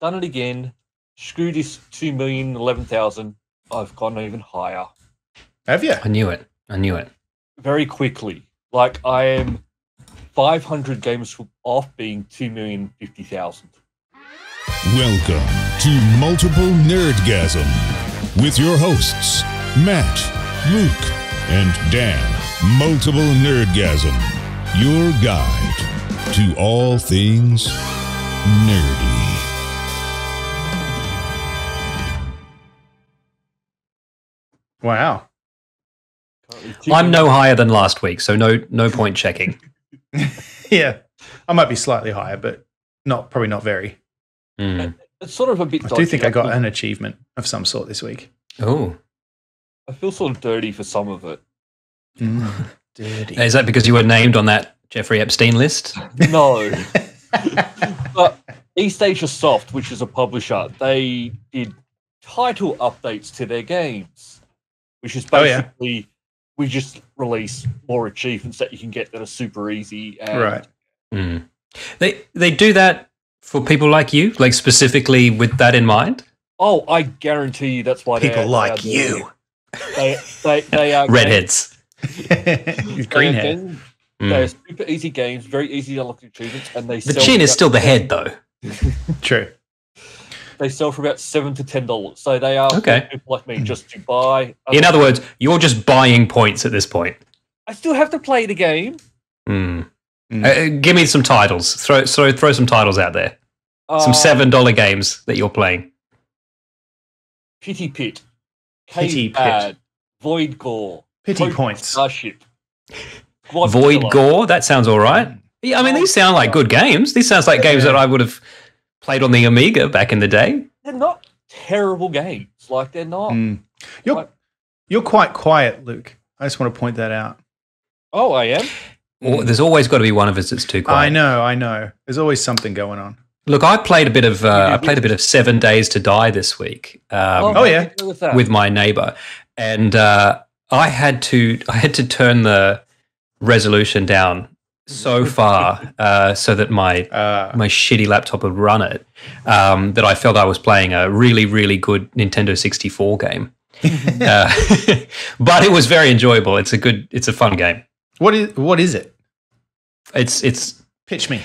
done it again. Screw this 2,011,000. I've gone even higher. Have you? I knew it. Very quickly. Like, I am 500 games off being 2,050,000. Welcome to Multiple Nerdgasm with your hosts, Matt, Luke, and Dan. Multiple Nerdgasm, your guide to all things nerdy. Wow. I'm no higher than last week, so no point checking. Yeah, I might be slightly higher, but probably not very. It's sort of a bit I do think I got an achievement of some sort this week. Oh. I feel sort of dirty for some of it. Dirty. Is that because you were named on that Jeffrey Epstein list? No. But East Asia Soft, which is a publisher, they did title updates to their games, which is basically we just release more achievements that you can get that are super easy. And Right. They do that for people like you, like specifically with that in mind? Oh, I guarantee you that's why People like you. They are Redheads. Green hair. They're super easy games, very easy to unlock achievements, and they The chin is still the head, though. True. They sell for about $7 to $10, so they are Okay. for people like me just to buy. In other words, you're just buying points at this point. I still have to play the game. Give me some titles. Throw some titles out there. Some $7 games that you're playing. Pity Pit, Pity Cave Bad, Void Gore, Pity Potion Points. Starship, Void Gore, that sounds all right. Yeah, I mean, these sound like good games. These sounds like games that I would have played on the Amiga back in the day. They're not terrible games. Like, they're not. You're quite quiet, Luke. I just want to point that out. Oh, I am? Well, there's always got to be one of us that's too quiet. I know. There's always something going on. Look, I played a bit of 7 Days to Die this week. With my neighbor, and I had to turn the resolution down so far so that my shitty laptop would run it, that I felt I was playing a really, really good Nintendo 64 game. But it was very enjoyable. It's a fun game. What is it? It's Pitch me.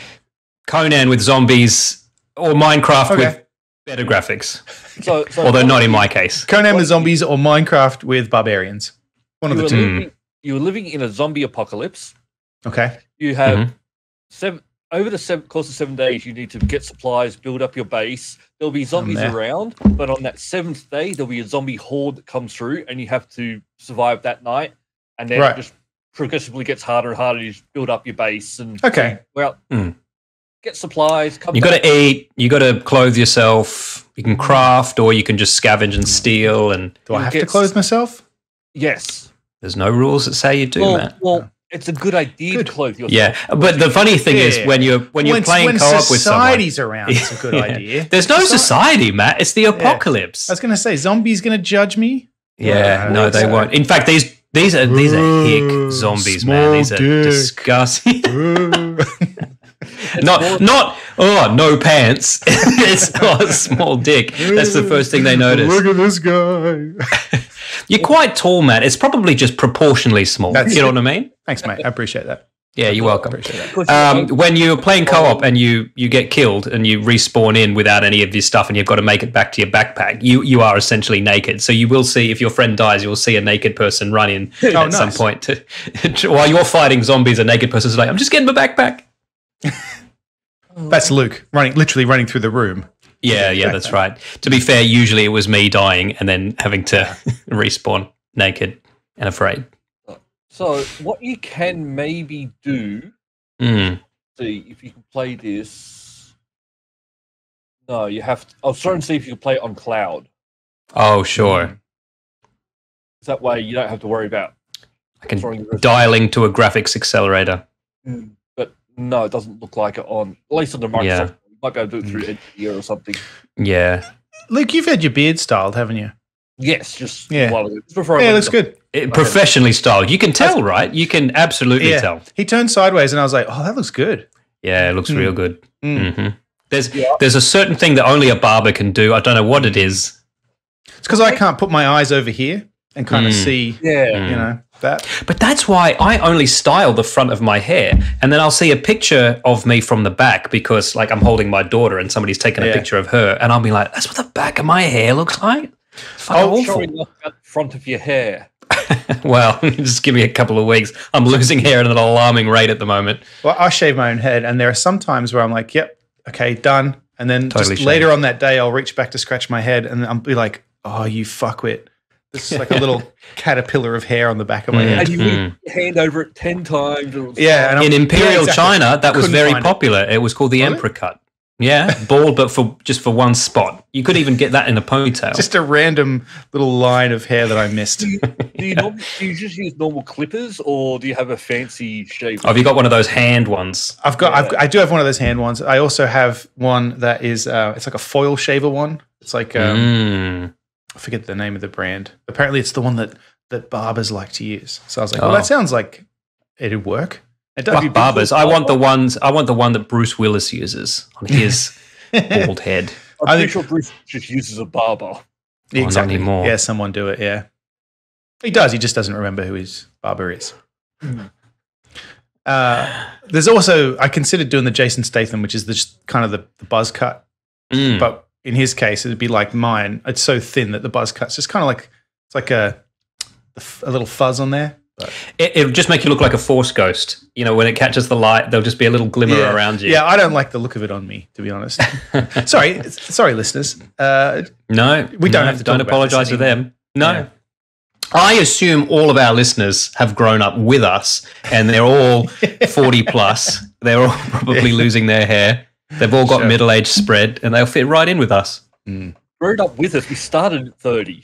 Conan with zombies or Minecraft with better graphics. So although not in my case. Conan with zombies or Minecraft with barbarians. One of the two. You were living in a zombie apocalypse. Okay. You have over the course of 7 days, you need to get supplies, build up your base. There'll be zombies around, but on that 7th day, there'll be a zombie horde that comes through, and you have to survive that night. And then it just progressively gets harder and harder. You just build up your base and get supplies. You got to eat. You got to clothe yourself. You can craft, or you can just scavenge and steal. And do I have to clothe myself? Yes. There's no rules that say you do, Matt. Well, it's a good idea to clothe yourself. Yeah, but the funny thing is when you're playing co-op with someone, society's around, it's a good idea. There's no society, Matt. It's the apocalypse. I was going to say, zombies going to judge me? Yeah, no, they won't. In fact, these are hick zombies, man. These are disgusting. No pants. It's not a small dick. That's the first thing they notice. Look at this guy. You're quite tall, Matt. It's probably just proportionally small. You know what I mean? Thanks, mate. I appreciate that. Yeah, you're welcome. Appreciate that. When you're playing co-op and you get killed and you respawn in without any of your stuff and you've got to make it back to your backpack, you are essentially naked. So you will see, if your friend dies, you'll see a naked person run in at some point. While you're fighting zombies, a naked person's like, I'm just getting my backpack. That's Luke literally running through the room. Yeah, that's right. To be fair, usually it was me dying and then having to respawn naked and afraid. So what you can maybe do, see if you can play this. No, you have to. I was trying to see if you can play it on cloud. Oh, sure. That way you don't have to worry about. I can dialing to a graphics accelerator. But no, it doesn't look like it on. At least on the Microsoft. Yeah. You might be able to do it through NVIDIA or something. Yeah. Luke, you've had your beard styled, haven't you? Yes, just a while ago. It looks good. Professionally styled. You can tell, right? You can absolutely tell. He turned sideways and I was like, oh, that looks good. Yeah, it looks real good. Mm. There's a certain thing that only a barber can do. I don't know what it is. It's because I can't put my eyes over here and kind of see, that. But that's why I only style the front of my hair, and then I'll see a picture of me from the back because, like, I'm holding my daughter and somebody's taken a picture of her, and I'll be like, "That's what the back of my hair looks like." Showing off the front of your hair. Well, just give me a couple of weeks. I'm losing hair at an alarming rate at the moment. Well, I shave my own head, and there are some times where I'm like, "Yep, okay, done," and then just later on that day, I'll reach back to scratch my head, and I'll be like, "Oh, you fuckwit." This is like a little caterpillar of hair on the back of my head. And you put your hand over it 10 times. And in Imperial China, that was very popular. It was called the Emperor cut. Yeah, bald, but just for one spot. You could even get that in a ponytail. Just a random little line of hair that I missed. Do you just use normal clippers, or do you have a fancy shape? Have you got one of those hand ones? I do have one of those hand ones. I also have one that is it's like a foil shaver one. It's like I forget the name of the brand. Apparently, it's the one that barbers like to use. So I was like, well, that sounds like it'd work. Fuck barbers. I want the one that Bruce Willis uses on his bald head. I'm pretty sure Bruce just uses a barber. Exactly. Not anymore. Yeah, someone do it. Yeah, he does. He just doesn't remember who his barber is. There's also, I considered doing the Jason Statham, which is just kind of the buzz cut, but in his case, it'd be like mine. It's so thin that the buzz cut's just kind of like, it's like a little fuzz on there. But it'll just make you look like a Force ghost. You know, when it catches the light, there'll just be a little glimmer around you. Yeah, I don't like the look of it on me, to be honest. sorry, listeners. No, we don't have to. Don't apologize to them. No. Yeah. I assume all of our listeners have grown up with us, and they're all 40 plus. They're all probably losing their hair. They've all got middle-age spread, and they'll fit right in with us. Grown up with us. We started at 30.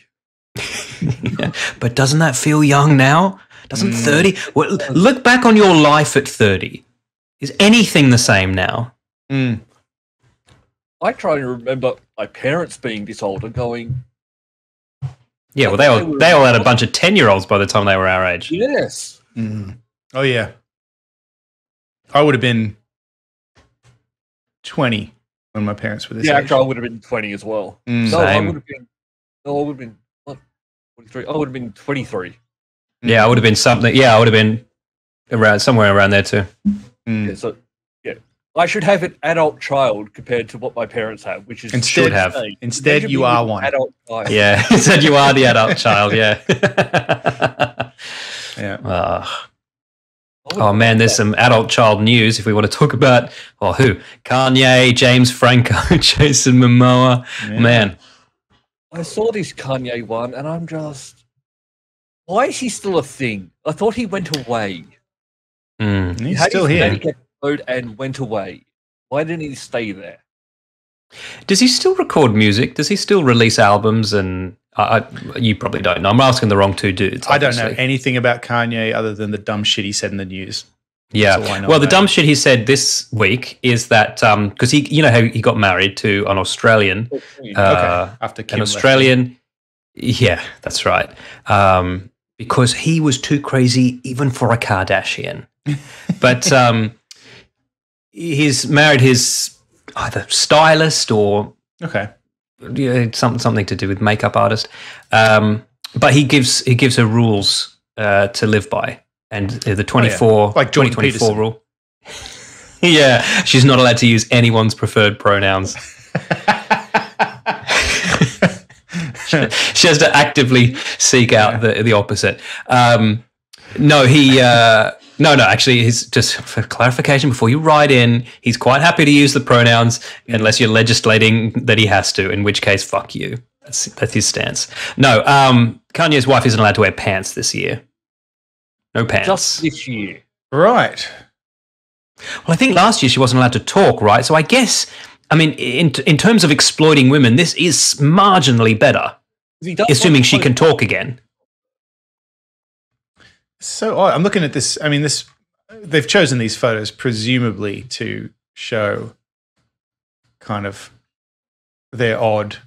But doesn't that feel young now? Doesn't 30? Well, look back on your life at 30. Is anything the same now? I try to remember my parents being this old and going... Yeah, well, they all had a bunch of 10-year-olds by the time they were our age. Yes. Oh, yeah. I would have been 20 when my parents were this age. Actually, I would have been 20 as well. Same. I would have been 43. I would have been 23. Yeah, I would have been something. Yeah, I would have been somewhere around there too. Yeah, so I should have an adult child compared to what my parents have, which is Instead, you are one. Adult child. Yeah, instead you are the adult child. Yeah. Yeah. Oh man, there's some adult child news if we want to talk about who? Kanye, James Franco, Jason Momoa. Yeah. Man. I saw this Kanye one and I'm just, why is he still a thing? I thought he went away. He's still here. And went away. Why didn't he stay there? Does he still record music? Does he still release albums? And you probably don't know. I'm asking the wrong two dudes. Obviously. I don't know anything about Kanye other than the dumb shit he said in the news. Yeah. Well, the dumb shit he said this week is that because he, you know, how he got married to an Australian. After Kim an Australian. Yeah, that's right. Because he was too crazy even for a Kardashian. But he's married his either stylist or something to do with makeup artist. But he gives her rules to live by. And the 2024 rule. Yeah, she's not allowed to use anyone's preferred pronouns. She has to actively seek out the opposite. Actually, he's just for clarification before you write in, he's quite happy to use the pronouns unless you're legislating that he has to, in which case, fuck you. That's his stance. No, Kanye's wife isn't allowed to wear pants this year. No pants. Just this year. Right. Well, I think last year she wasn't allowed to talk, right? So I guess, I mean, in terms of exploiting women, this is marginally better, assuming she can talk again. So I'm looking at this. I mean, they've chosen these photos presumably to show kind of their odd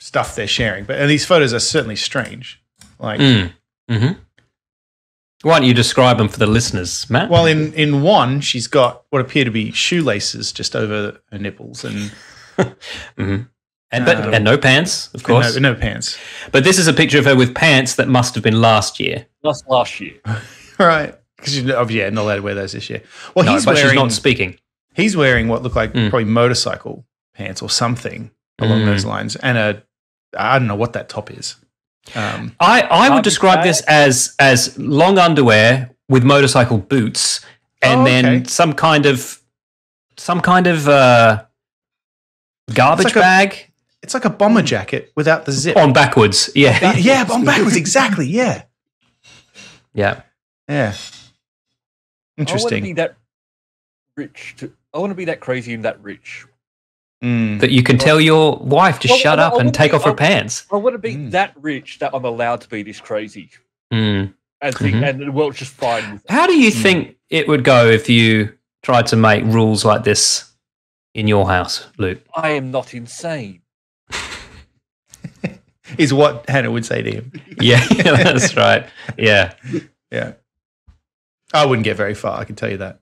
stuff they're sharing. And these photos are certainly strange. Like, Why don't you describe them for the listeners, Matt? Well, in one, she's got what appear to be shoelaces just over her nipples, and and no pants, of course. No pants. But this is a picture of her with pants that must have been last year. Last year. Right. Because she's not allowed to wear those this year. Well, she's not speaking. He's wearing what look like probably motorcycle pants or something along those lines, and I don't know what that top is. I would describe this as long underwear with motorcycle boots, and then some kind of garbage bag. It's like a bomber jacket without the zip on backwards. Yeah, yeah, on backwards. Exactly. Yeah. Interesting. I want to be that rich. I want to be that crazy and that rich. That you can tell your wife to shut up and take off her pants. I want to be that rich that I'm allowed to be this crazy. And the world's just fine with it. How do you think it would go if you tried to make rules like this in your house, Luke? I am not insane. Is what Hannah would say to him. Yeah, that's right. Yeah. I wouldn't get very far, I can tell you that.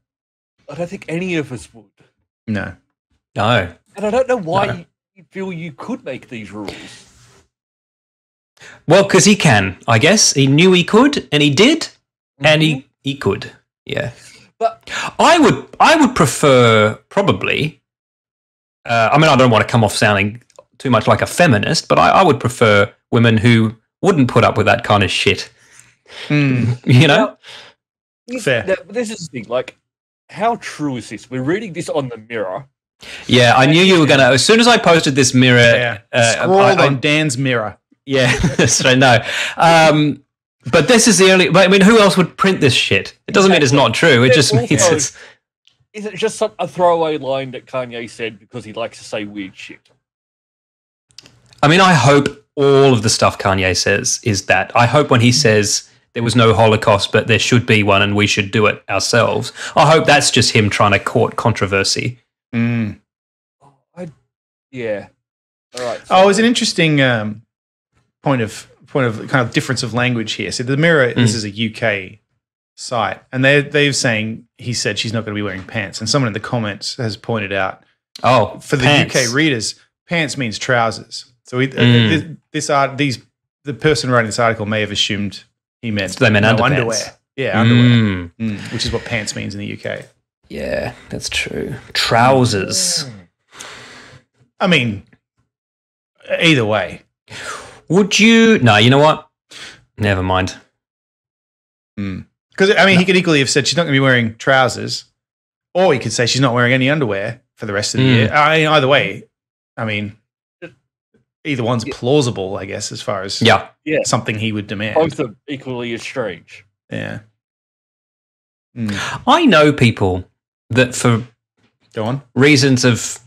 I don't think any of us would. No. And I don't know why you feel you could make these rules. Well, because he can, I guess. He knew he could, and he did, and he could. Yeah. But I would prefer probably. I mean, I don't want to come off sounding too much like a feminist, but I would prefer women who wouldn't put up with that kind of shit. You know? Fair. Now, this is the thing. Like, how true is this? We're reading this on the Mirror. Yeah, I knew you were going to. As soon as I posted this Mirror, scrawled on Dan's Mirror. Yeah, that's right. No, but this is the only. I mean, who else would print this shit? It doesn't mean it's not true. It just means it's. Is it just a throwaway line that Kanye said because he likes to say weird shit? I mean, I hope all of the stuff Kanye says is that. I hope when he says there was no Holocaust, but there should be one, and we should do it ourselves. I hope that's just him trying to court controversy. Yeah. All right. So. It's an interesting point of kind of difference of language here. So the Mirror, this is a UK site, and they're saying he said she's not going to be wearing pants, and someone in the comments has pointed out, for pants. The UK readers, pants means trousers. So the person writing this article may have assumed he meant underwear. Yeah, underwear, which is what pants means in the UK. Yeah, that's true. Trousers. I mean, either way. Would you? No, you know what? Never mind. Because, I mean, he could equally have said she's not going to be wearing trousers, or he could say she's not wearing any underwear for the rest of the year. I mean, either way, I mean, either one's plausible, I guess, as far as something he would demand. Both are equally as strange. Yeah. I know people that for reasons of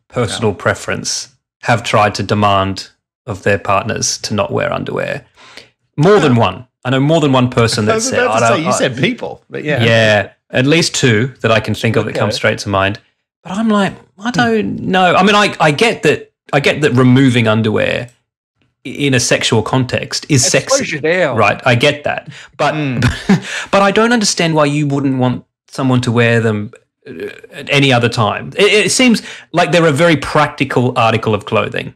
personal preference have tried to demand of their partners to not wear underwear. More than one. I know more than one person that said... You said people, but yeah. Yeah, at least two that I can think of that come straight to mind. But I'm like, I don't know. I mean, I get that removing underwear in a sexual context is sexy. Right, I get that. But but I don't understand why you wouldn't want someone to wear them at any other time. It seems like they're a very practical article of clothing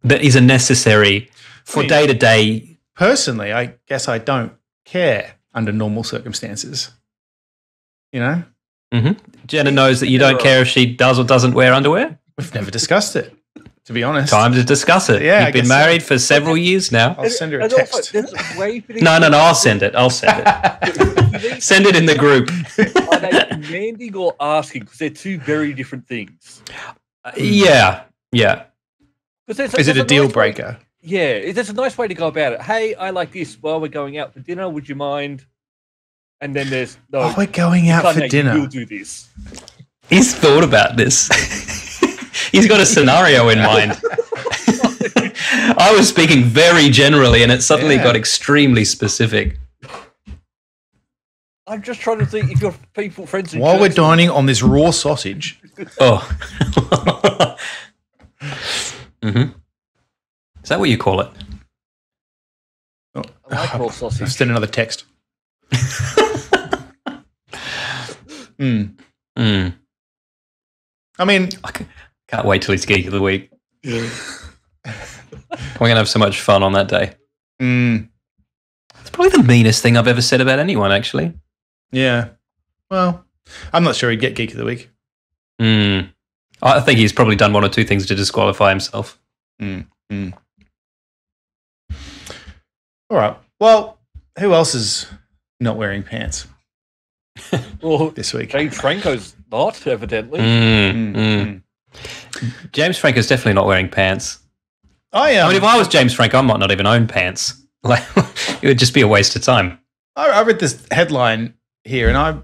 that is a necessary for day-to-day. Personally, I guess I don't care under normal circumstances. You know? Jenna knows that you don't care if she does or doesn't wear underwear? We've never discussed it, to be honest. Time to discuss it. Yeah, You've been married for several years now. I'll send her a text. No, I'll send it. Send it in the group. Are they demanding or asking? Because they're two very different things. Yeah. Is it a deal breaker? Yeah, there's a nice way to go about it. Hey, I like this. Well, we're going out for dinner. Would you mind? And then there's we're going out for dinner. We'll do this. He's thought about this. He's got a scenario in mind. I was speaking very generally, and it suddenly got extremely specific. I'm just trying to think if your friends. While we're dining on this raw sausage. Is that what you call it? I like raw sausage. I've sent another text. I mean, I can't wait till he's Geek of the Week. We're going to have so much fun on that day. It's probably the meanest thing I've ever said about anyone, actually. Yeah. Well, I'm not sure he'd get Geek of the Week. I think he's probably done one or two things to disqualify himself. All right. Well, who else is not wearing pants? Well, this week, James Franco's not, evidently. James Franco's definitely not wearing pants. I mean, if I was James Franco, I might not even own pants. Like, it would just be a waste of time. I read this headline here, and I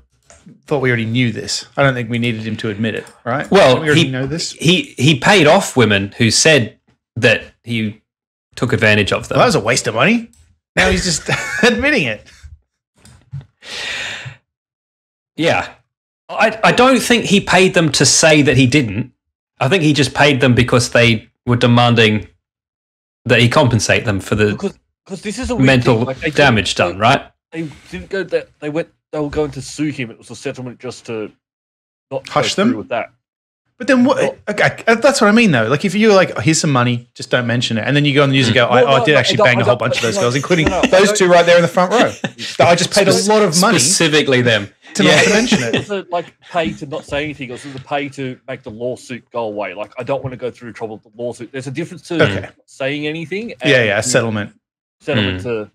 thought we already knew this. I don't think we needed him to admit it, right? Well, we already know this. He paid off women who said that he took advantage of them. Well, that was a waste of money. Now he's just admitting it. Yeah. I don't think he paid them to say that he didn't. I think he just paid them because they were demanding that he compensate them for the because this is a mental damage done, right? They didn't go that they were going to sue him. It was a settlement just to not hush go them through with that. But then what? Okay, that's what I mean, though. Like, if you're like, here's some money, just don't mention it, and then you go on the news and go, I did actually bang a whole bunch of those girls, including those two right there in the front row. I just paid a lot of money, specifically them, to not to mention it. It's like pay to not say anything, or it's the pay to make the lawsuit go away. Like, I don't want to go through trouble with the lawsuit. There's a difference to not saying anything. And, a settlement. To.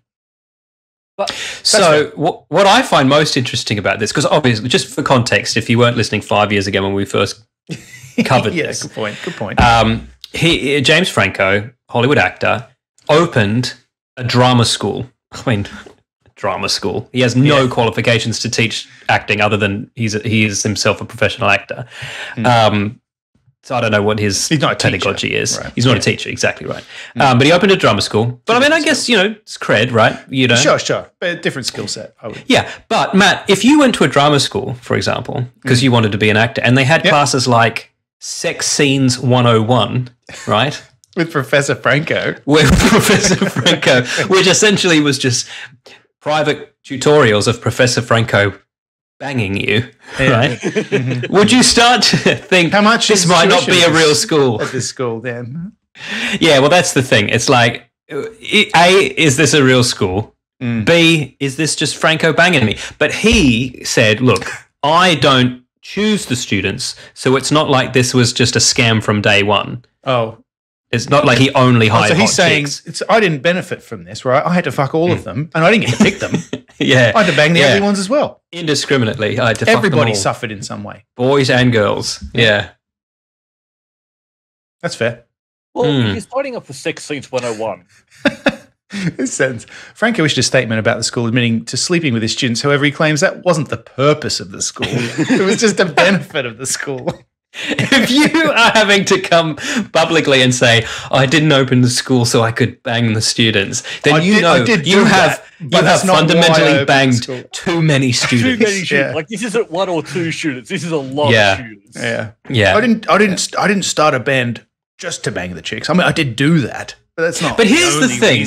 But so what I find most interesting about this, because obviously, just for context, if you weren't listening 5 years ago when we first covered this, good point. James Franco, Hollywood actor, opened a drama school. I mean, drama school. He has no qualifications to teach acting other than he is himself a professional actor. So I don't know what his pedagogy is. Right. He's not a teacher, exactly right. But he opened a drama school. But I mean, I guess, it's cred, right? Sure. But a different skill set, I would. Yeah. But Matt, if you went to a drama school, for example, because you wanted to be an actor, and they had classes like Sex Scenes 101, right? With Professor Franco. With Professor Franco, which essentially was just private tutorials of Professor Franco banging you, right? Would you start to think how much this might not be a real school? At this school, then. Yeah, well, that's the thing. It's like, A, is this a real school? B, is this just Franco banging me? But he said, look, I don't choose the students, so it's not like this was just a scam from day one. Oh. It's not like he only hired so he's saying, chicks. I didn't benefit from this, right? I had to fuck all of them, and I didn't get to pick them. Yeah. I had to bang the ugly ones as well. Indiscriminately. I had to fuck Everybody them all. suffered in some way. Boys and girls. Yeah. That's fair. Well, if you're starting up for Sex Scenes 101. This sentence. Franco issued a statement about the school admitting to sleeping with his students. However, he claims that wasn't the purpose of the school. It was just a benefit of the school. If you are having to come publicly and say, I didn't open the school so I could bang the students, then you have fundamentally banged too many students. Too many students. Like, this isn't one or two students. This is a lot of students. Yeah. I didn't start a band just to bang the chicks. I mean, I did do that. But that's not. But here's the thing.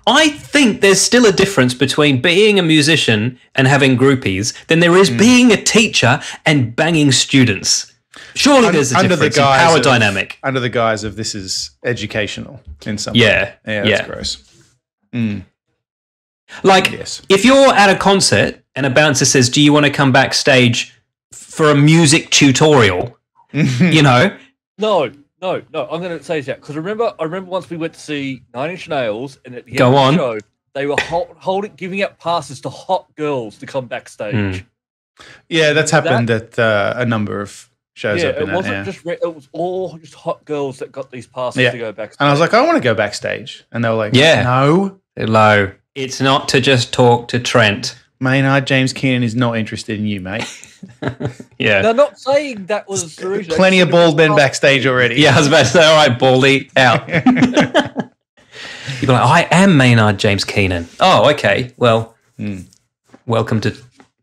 I think there's still a difference between being a musician and having groupies than there is being a teacher and banging students. Surely there's a difference in power dynamic. Under the guise of this is educational in some way. Yeah, that's gross. Like, if you're at a concert and a bouncer says, do you want to come backstage for a music tutorial? No, I'm going to say that because I remember once we went to see 9 Inch Nails, and at the end of the show, they were giving out passes to hot girls to come backstage. Yeah, that's happened at a number of shows. It was all just hot girls that got these passes to go backstage. And I was like, I want to go backstage, and they were like, no, hello, it's not to just talk to Trent. Maynard James Keenan is not interested in you, mate. They're not saying that was the reason. Plenty of bald men backstage already. Yeah, I was about to say, all right, Baldy, out. You'd be like, I am Maynard James Keenan. Oh, okay. Well, welcome to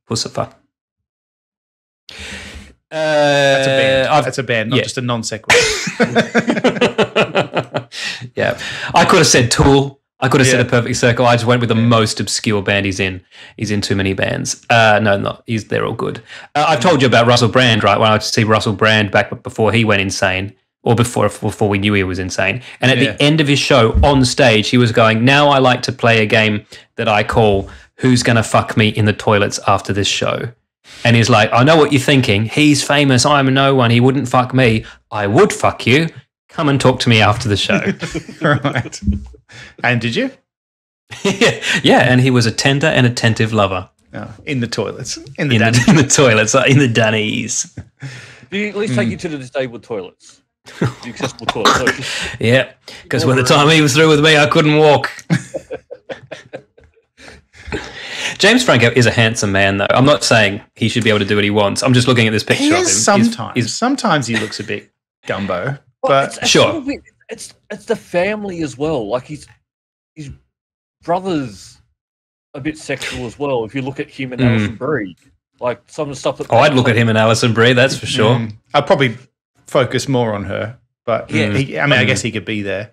Pussifer. That's a band. That's a band, not just a non sequitur. Yeah. I could have said Tool. I could have said a perfect circle. I just went with the most obscure band he's in. He's in too many bands. They're all good. I've told you about Russell Brand, right? When I used to see Russell Brand back before he went insane, or before we knew he was insane. And at the end of his show on stage, he was going, "Now I like to play a game that I call Who's Gonna Fuck Me in the Toilets After This Show." And he's like, "I know what you're thinking. He's famous. I'm no one. He wouldn't fuck me. I would fuck you. Come and talk to me after the show." Right. And did you? Yeah, and he was a tender and attentive lover. Oh, in the toilets. In the toilets, in the dunnies. Do you at least take you to the disabled toilets? The accessible toilets. Yeah, because by the time he was through with me, I couldn't walk. James Franco is a handsome man, though. I'm not saying he should be able to do what he wants. I'm just looking at this picture of him. Sometimes he looks a bit gumbo. But it's the family as well. Like his brother's a bit sexual as well. If you look at him and Alison Brie, like some of the stuff that I'd look at him and Alison Brie. That's for sure. I'd probably focus more on her, but I guess he could be there.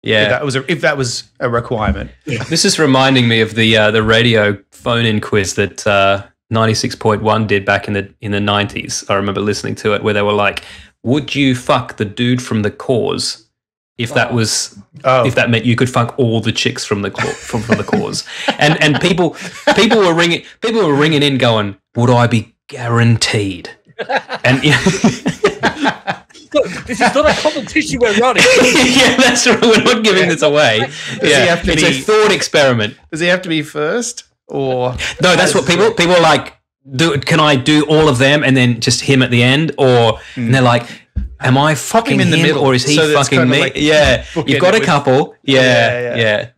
Yeah, if that was a requirement. This is reminding me of the radio phone-in quiz that 96.1 did back in the 90s. I remember listening to it where they were like, "Would you fuck the dude from The Cause if that meant you could fuck all the chicks from the Cause?" And people were ringing in going, "Would I be guaranteed?" And this is not a competition we're running. Yeah, that's right. We're not giving this away. It's a thought experiment. Does he have to be first, or no? That's what people are like. Can I do all of them and then just him at the end, or and they're like, "Am I fucking him in the middle, or is he fucking me?" Like you've got a couple. Yeah.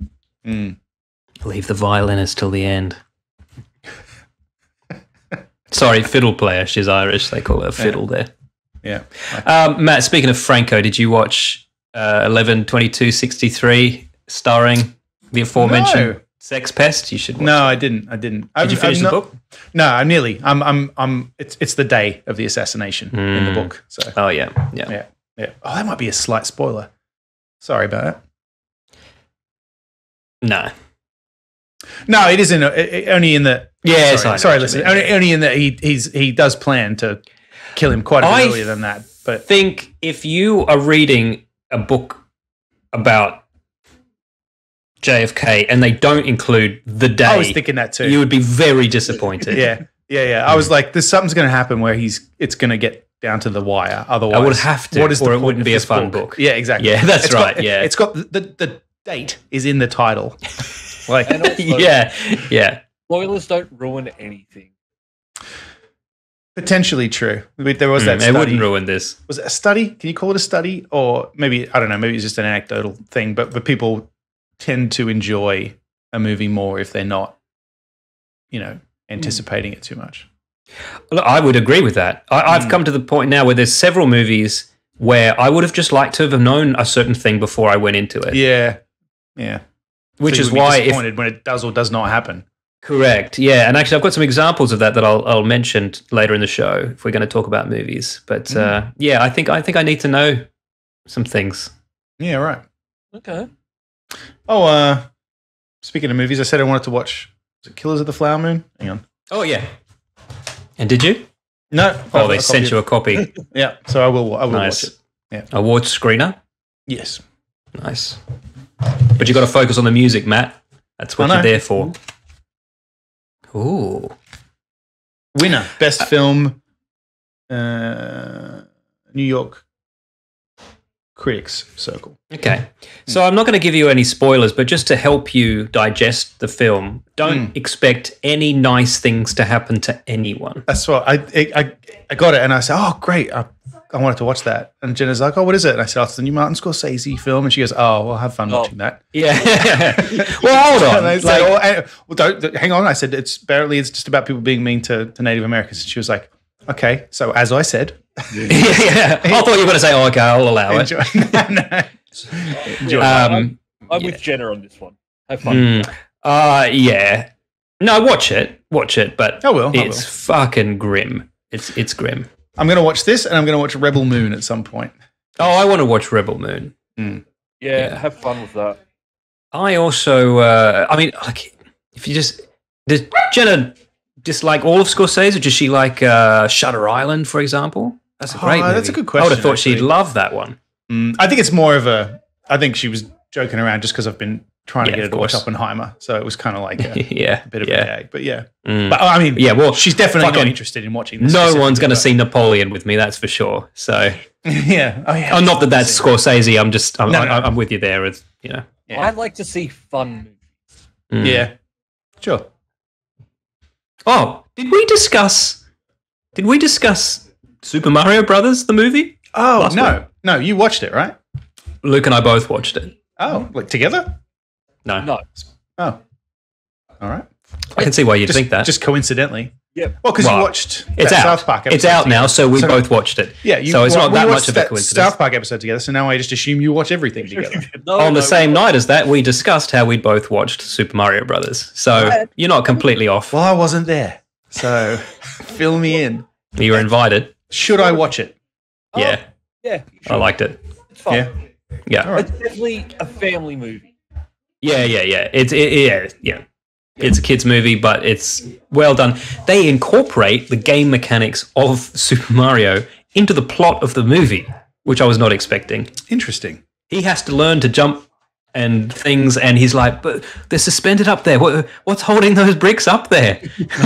Leave the violinist till the end. Sorry, fiddle player. She's Irish. They call her fiddle there. Yeah. Matt, speaking of Franco, did you watch 11/22/63 starring the aforementioned sex pest? You should watch I didn't. Did you finish the book? No, I'm nearly. It's the day of the assassination in the book. So. Oh yeah. Oh, that might be a slight spoiler. Sorry about that. No, it isn't. Only in that. Yeah. Sorry. Listen. Only in that he does plan to kill him quite a bit earlier than that. But I think if you are reading a book about JFK and they don't include the day, I was thinking that too. You would be very disappointed. Yeah. I was like, there's something's going to happen where it's going to get down to the wire. Otherwise, I would have to, or it wouldn't be a fun book. Yeah, exactly. Yeah, that's right. It's got the date is in the title. Like, yeah. Spoilers don't ruin anything. Potentially true. There was that study. It wouldn't ruin this. Was it a study? Can you call it a study? Or maybe, I don't know, maybe it's just an anecdotal thing, but people tend to enjoy a movie more if they're not, anticipating it too much. Look, I would agree with that. I've come to the point now where there's several movies where I would have just liked to have known a certain thing before I went into it. Yeah. Which so is why disappointed when it does or does not happen. Correct. Yeah, and actually, I've got some examples of that I'll mention later in the show if we're going to talk about movies. But I think I need to know some things. Yeah. Right. Okay. Oh, speaking of movies, I said I wanted to watch. Was it Killers of the Flower Moon? Hang on. Oh yeah. And did you? No. Oh, they sent you a copy. Yeah. So I will watch it. Yeah. Award screener. Yes. Nice. But you got to focus on the music, Matt. That's what you're there for. Ooh. Winner. Best film, New York Critics Circle. Okay. So I'm not going to give you any spoilers, but just to help you digest the film, don't expect any nice things to happen to anyone. That's what I got it, and I said, oh, great. I wanted to watch that. And Jenna's like, oh, what is it? And I said, oh, it's the new Martin Scorsese film. And she goes, oh, well, have fun watching that. Yeah. Well, hold on. And I said, don't, hang on. I said, apparently it's just about people being mean to Native Americans. And she was like, okay. So as I said. Yeah. I thought you were going to say, oh, okay, I'll allow it. Enjoy. I'm with Jenna on this one. Have fun. Yeah. No, watch it. But I will. It's fucking grim. It's grim. I'm going to watch this, and I'm going to watch Rebel Moon at some point. Oh, I want to watch Rebel Moon. Yeah, have fun with that. I also, I mean, like, if you just does Jenna dislike all of Scorsese, or does she like Shutter Island, for example? That's a great movie. That's a good question. I would have thought she'd love that one. I think it's more of a. I think she was joking around just because I've been trying to get her to watch Oppenheimer, so it was kind of like a bit of a gag. But but I mean, well, she's definitely not interested in watching this. No one's going to see Napoleon with me, that's for sure. So oh, not that that's Scorsese. I'm with you there. With I'd like to see fun movies. Yeah, sure. Oh, did we discuss Super Mario Brothers, the movie? Oh, no, you watched it, right? Luke and I both watched it. Oh, like together? No. Oh, all right. I can see why you'd think that. Just coincidentally. Yeah. Well, because you watched it's out. South Park episode. It's out now, so we both watched it. Yeah. So it's not that much of a coincidence. South Park episode together, so now I just assume you watch everything together. On the same night as that, we discussed how we both watched Super Mario Brothers. So you're not completely off. Well, I wasn't there, so fill me in. You were invited. Should I watch it? Yeah. Yeah. I liked it. It's fun. Yeah. Right. It's definitely a family movie. Yeah. It's a kids' movie, but it's well done. They incorporate the game mechanics of Super Mario into the plot of the movie, which I was not expecting. Interesting. He has to learn to jump and things, and he's like, but they're suspended up there. What's holding those bricks up there?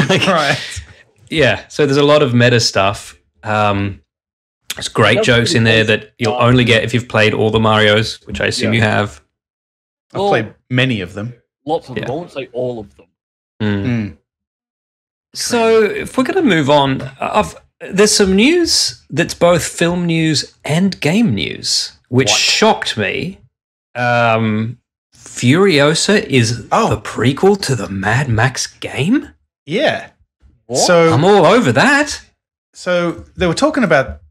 Right. Yeah, so there's a lot of meta stuff. There's great jokes in there that you'll only get if you've played all the Marios, which I assume you have. I've played many of them. Lots of them. I won't say all of them. So if we're going to move on, there's some news that's both film news and game news, which shocked me. Furiosa is the prequel to the Mad Max game? Yeah. What? So I'm all over that. So they were talking about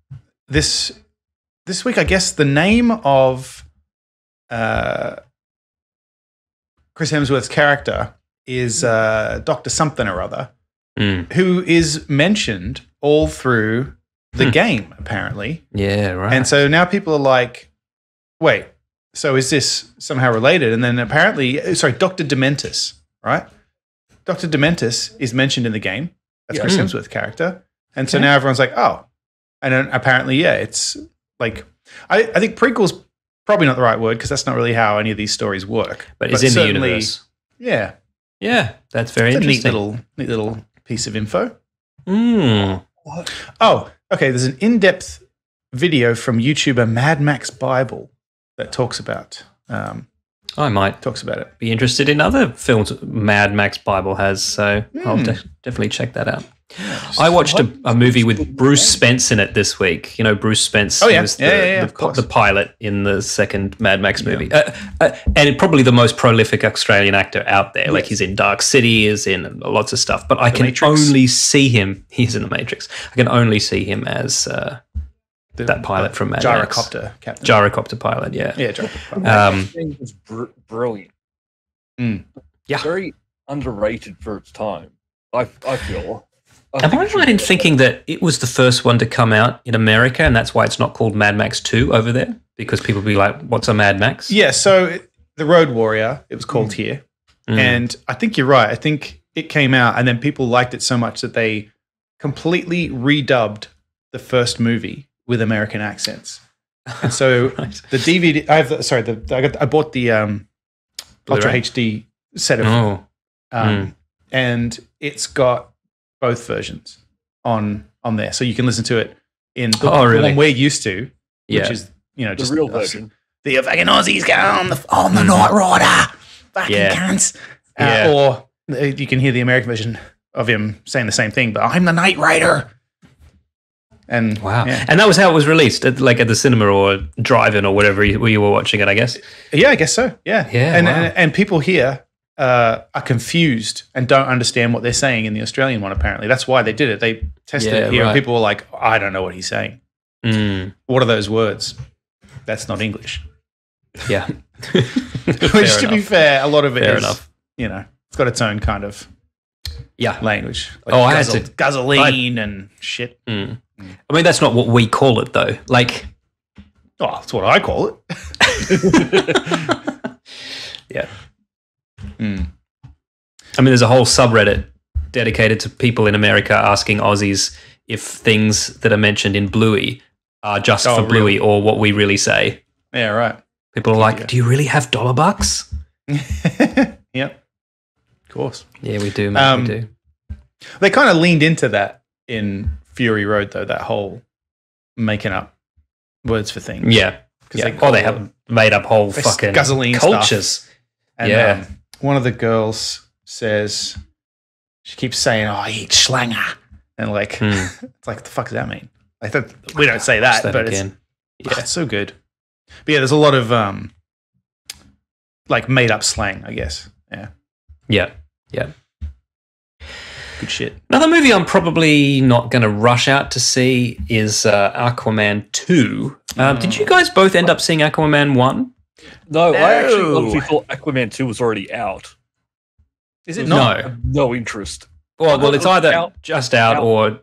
this week, I guess. The name of Chris Hemsworth's character is Dr. Something or other, who is mentioned all through the game, apparently. Yeah, right. And so now people are like, wait, so is this somehow related? And then apparently, Dr. Dementus, right? Dr. Dementus is mentioned in the game. That's Chris Hemsworth's character. And so now everyone's like, oh. And then apparently, it's like, I think prequel's probably not the right word because that's not really how any of these stories work. But it's in the universe. Yeah. Yeah, that's very interesting. Neat little piece of info. What? Oh, okay. There's an in-depth video from YouTuber Mad Max Bible that talks about. I might be interested in other films Mad Max Bible has, so I'll definitely check that out. Yeah, I watched a movie with Bruce Spence in it this week. You know, Bruce Spence was the pilot in the second Mad Max movie. And probably the most prolific Australian actor out there. Like he's in Dark City, is in lots of stuff. But I can only see him. He's in The Matrix. I can only see him as that pilot from Mad Max. Gyrocopter captain. Gyrocopter pilot, yeah. Yeah, Gyrocopter pilot. It was brilliant. Yeah. Very underrated for its time, I feel. Am I right in thinking that it was the first one to come out in America and that's why it's not called Mad Max 2 over there? Because people be like, what's a Mad Max? Yeah, so The Road Warrior, it was called here. And I think you're right. I think it came out and then people liked it so much that they completely redubbed the first movie with American accents. And so the DVD, I bought the Ultra HD set of and it's got both versions on there, so you can listen to it in the one we're used to, which is just the real version. The fucking Aussies go on the Night Rider, fucking cunts. Or you can hear the American version of him saying the same thing, but I'm the Night Rider. And and that was how it was released, at the cinema or drive-in or whatever you were watching it, I guess. Yeah, I guess so. Yeah. And people here are confused and don't understand what they're saying in the Australian one, apparently. That's why they did it. They tested it here and people were like, I don't know what he's saying. What are those words? That's not English. Yeah. Which, to be fair, a lot of it is, it's got its own kind of language. Like I had to gasoline and shit. I mean, that's not what we call it, though. Like, that's what I call it. Yeah. I mean, there's a whole subreddit dedicated to people in America asking Aussies if things that are mentioned in Bluey are just for Bluey or what we really say. Yeah, right. People are like, do you really have $bucks? Yep. Of course. Yeah, we do, man. We do. They kind of leaned into that in Fury Road, though, that whole making up words for things. Yeah. They have made up whole fucking cultures. Stuff. And, one of the girls says, she keeps saying, I eat schlanger. And like, it's like, what the fuck does that mean? I thought we don't say that, but it's so good. But yeah, there's a lot of like made up slang, I guess. Yeah. Good shit. Another movie I'm probably not going to rush out to see is Aquaman 2. Did you guys both end up seeing Aquaman 1? No, I actually honestly thought Aquaman 2 was already out. Is it not? No interest. Well, it's either just out or...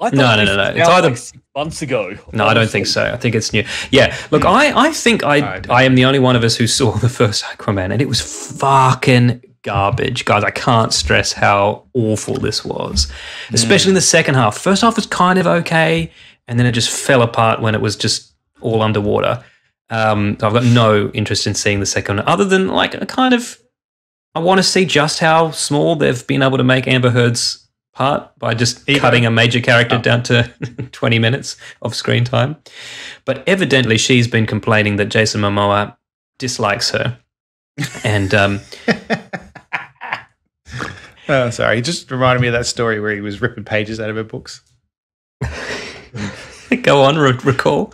No. It's either like 6 months ago. No, I don't think so. I think it's new. Yeah, look, I think I am the only one of us who saw the first Aquaman, and it was fucking garbage, guys. I can't stress how awful this was, especially in the second half. First half was kind of okay, and then it just fell apart when it was just all underwater. I've got no interest in seeing the second one, other than like I want to see just how small they've been able to make Amber Heard's part by just cutting a major character down to 20 minutes of screen time. But evidently she's been complaining that Jason Momoa dislikes her. And oh, sorry. He just reminded me of that story where he was ripping pages out of her books. Go on, recall.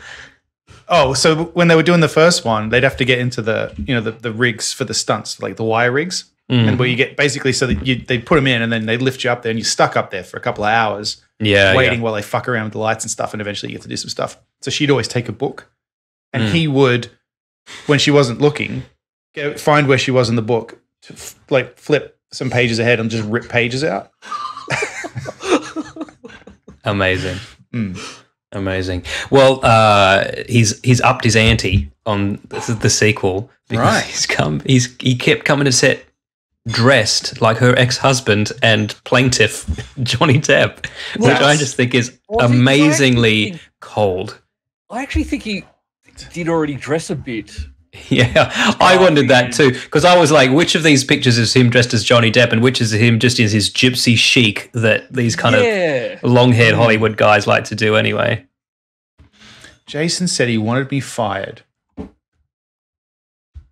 Oh, so when they were doing the first one, they'd have to get into the rigs for the stunts, like the wire rigs. And where you get basically so that they'd put them in and then they'd lift you up there and you're stuck up there for a couple of hours waiting while they fuck around with the lights and stuff, and eventually you get to do some stuff. So she'd always take a book and he would, when she wasn't looking, find where she was in the book, to like flip some pages ahead and just rip pages out. Amazing. Amazing. Well, he's upped his ante on the sequel because he kept coming to set dressed like her ex-husband and plaintiff Johnny Depp, which I just think is amazingly cold. I actually think he did already dress a bit. Yeah, I wondered that too, because I was like, which of these pictures is him dressed as Johnny Depp and which is him just in his gypsy chic that these kind of long-haired Hollywood guys like to do anyway? Jason said he wanted me fired.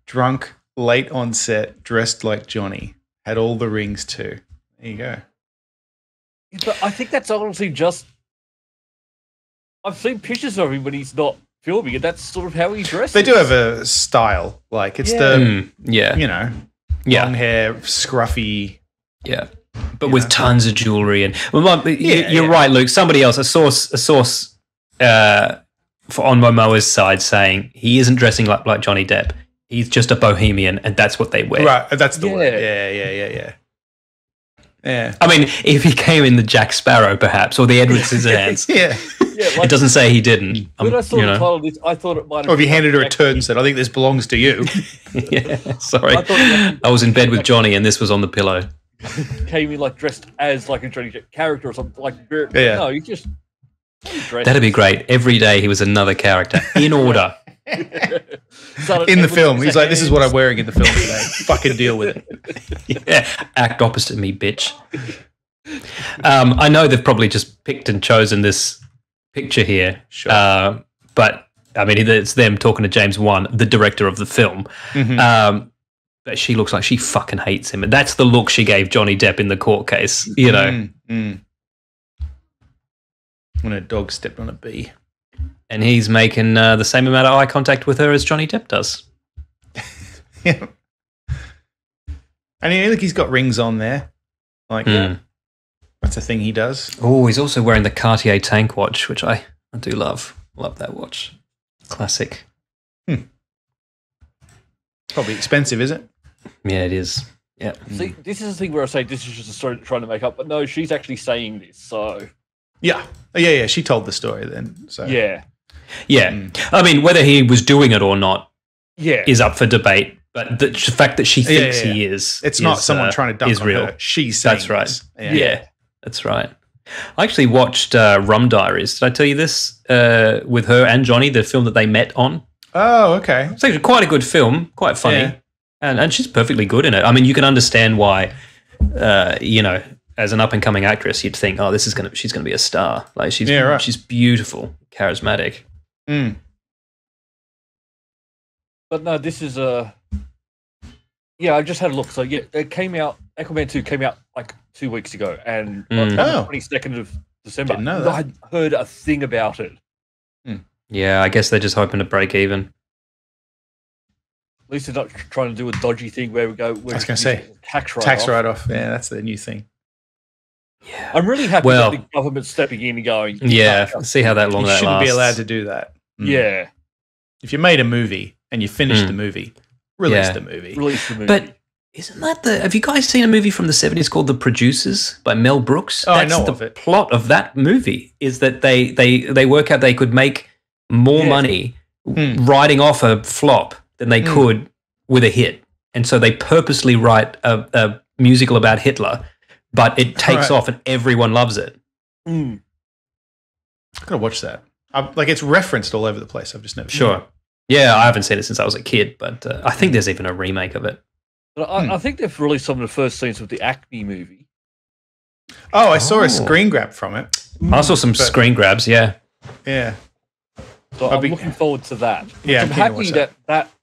Drunk, late on set, dressed like Johnny. Had all the rings too. There you go. But I think that's honestly just... I've seen pictures of him when he's not filming, and that's sort of how he dresses. They do have a style. Like, it's long hair, scruffy. Yeah. But with tons of jewelry. And you're right, Luke. Somebody else, a source on Momoa's side saying he isn't dressing like Johnny Depp. He's just a bohemian, and that's what they wear. Right, that's the word. Yeah. I mean, if he came in the Jack Sparrow, perhaps, or the Edward Scissorhands. Like, it doesn't say he didn't. When I saw the title of this, I thought it might have... Or if he handed her a turd and said, I think this belongs to you. Sorry. I was in bed with Johnny, and this was on the pillow. Came in, like, dressed as, like, a Johnny Depp character or something. No, he just... That'd be great. Every day he was another character, in order. In the film. He's like, this is what I'm wearing in the film today. Fucking deal with it. Act opposite me, bitch. I know they've probably just picked and chosen this picture here. Sure. But, I mean, it's them talking to James Wan, the director of the film. But she looks like she fucking hates him. And that's the look she gave Johnny Depp in the court case, you know. When a dog stepped on a bee. And he's making the same amount of eye contact with her as Johnny Depp does. Yeah. And look, he's got rings on there. Like, that's a thing he does. Oh, he's also wearing the Cartier tank watch, which I do love. Love that watch. Classic. Probably expensive, is it? Yeah, it is. Yeah. See, this is the thing where I say this is just a story trying to make up, but no, she's actually saying this, so... Yeah. She told the story then. So yeah. I mean, whether he was doing it or not is up for debate. But the fact that she thinks he is. It's not someone trying to dunk on real. her. She's saying that's right. This. Yeah, that's right. I actually watched Rum Diaries. Did I tell you this? With her and Johnny, the film that they met on. Oh, okay. It's actually quite a good film, quite funny. And she's perfectly good in it. I mean, you can understand why, as an up-and-coming actress, you'd think, oh, she's going to be a star. Like, she's beautiful, charismatic. Mm. But no, this is I just had a look. So it came out. Aquaman 2 came out like 2 weeks ago, and on the 22nd of December. Didn't know that. I had heard a thing about it. Yeah, I guess they're just hoping to break even. At least they're not trying to do a dodgy thing where we go. I was going to say tax write-off. Yeah, that's the new thing. Yeah, I'm really happy that the government's stepping in and going. Yeah, see how that long that lasts. You shouldn't be allowed to do that. Yeah, if you made a movie and you finished the movie, release the movie. But isn't that have you guys seen a movie from the 70s called The Producers by Mel Brooks? Oh, I know of it. The plot of that movie is that they work out they could make more money writing off a flop than they could with a hit. And so they purposely write a musical about Hitler, but it takes off and everyone loves it. I've got to watch that. It's referenced all over the place. I've just never seen it. Yeah, I haven't seen it since I was a kid, but I think there's even a remake of it. But I think they've released some of the first scenes of the Acme movie. Oh, I saw a screen grab from it. I saw some screen grabs, yeah. Yeah. So I'm looking forward to that. Yeah, I'm happy that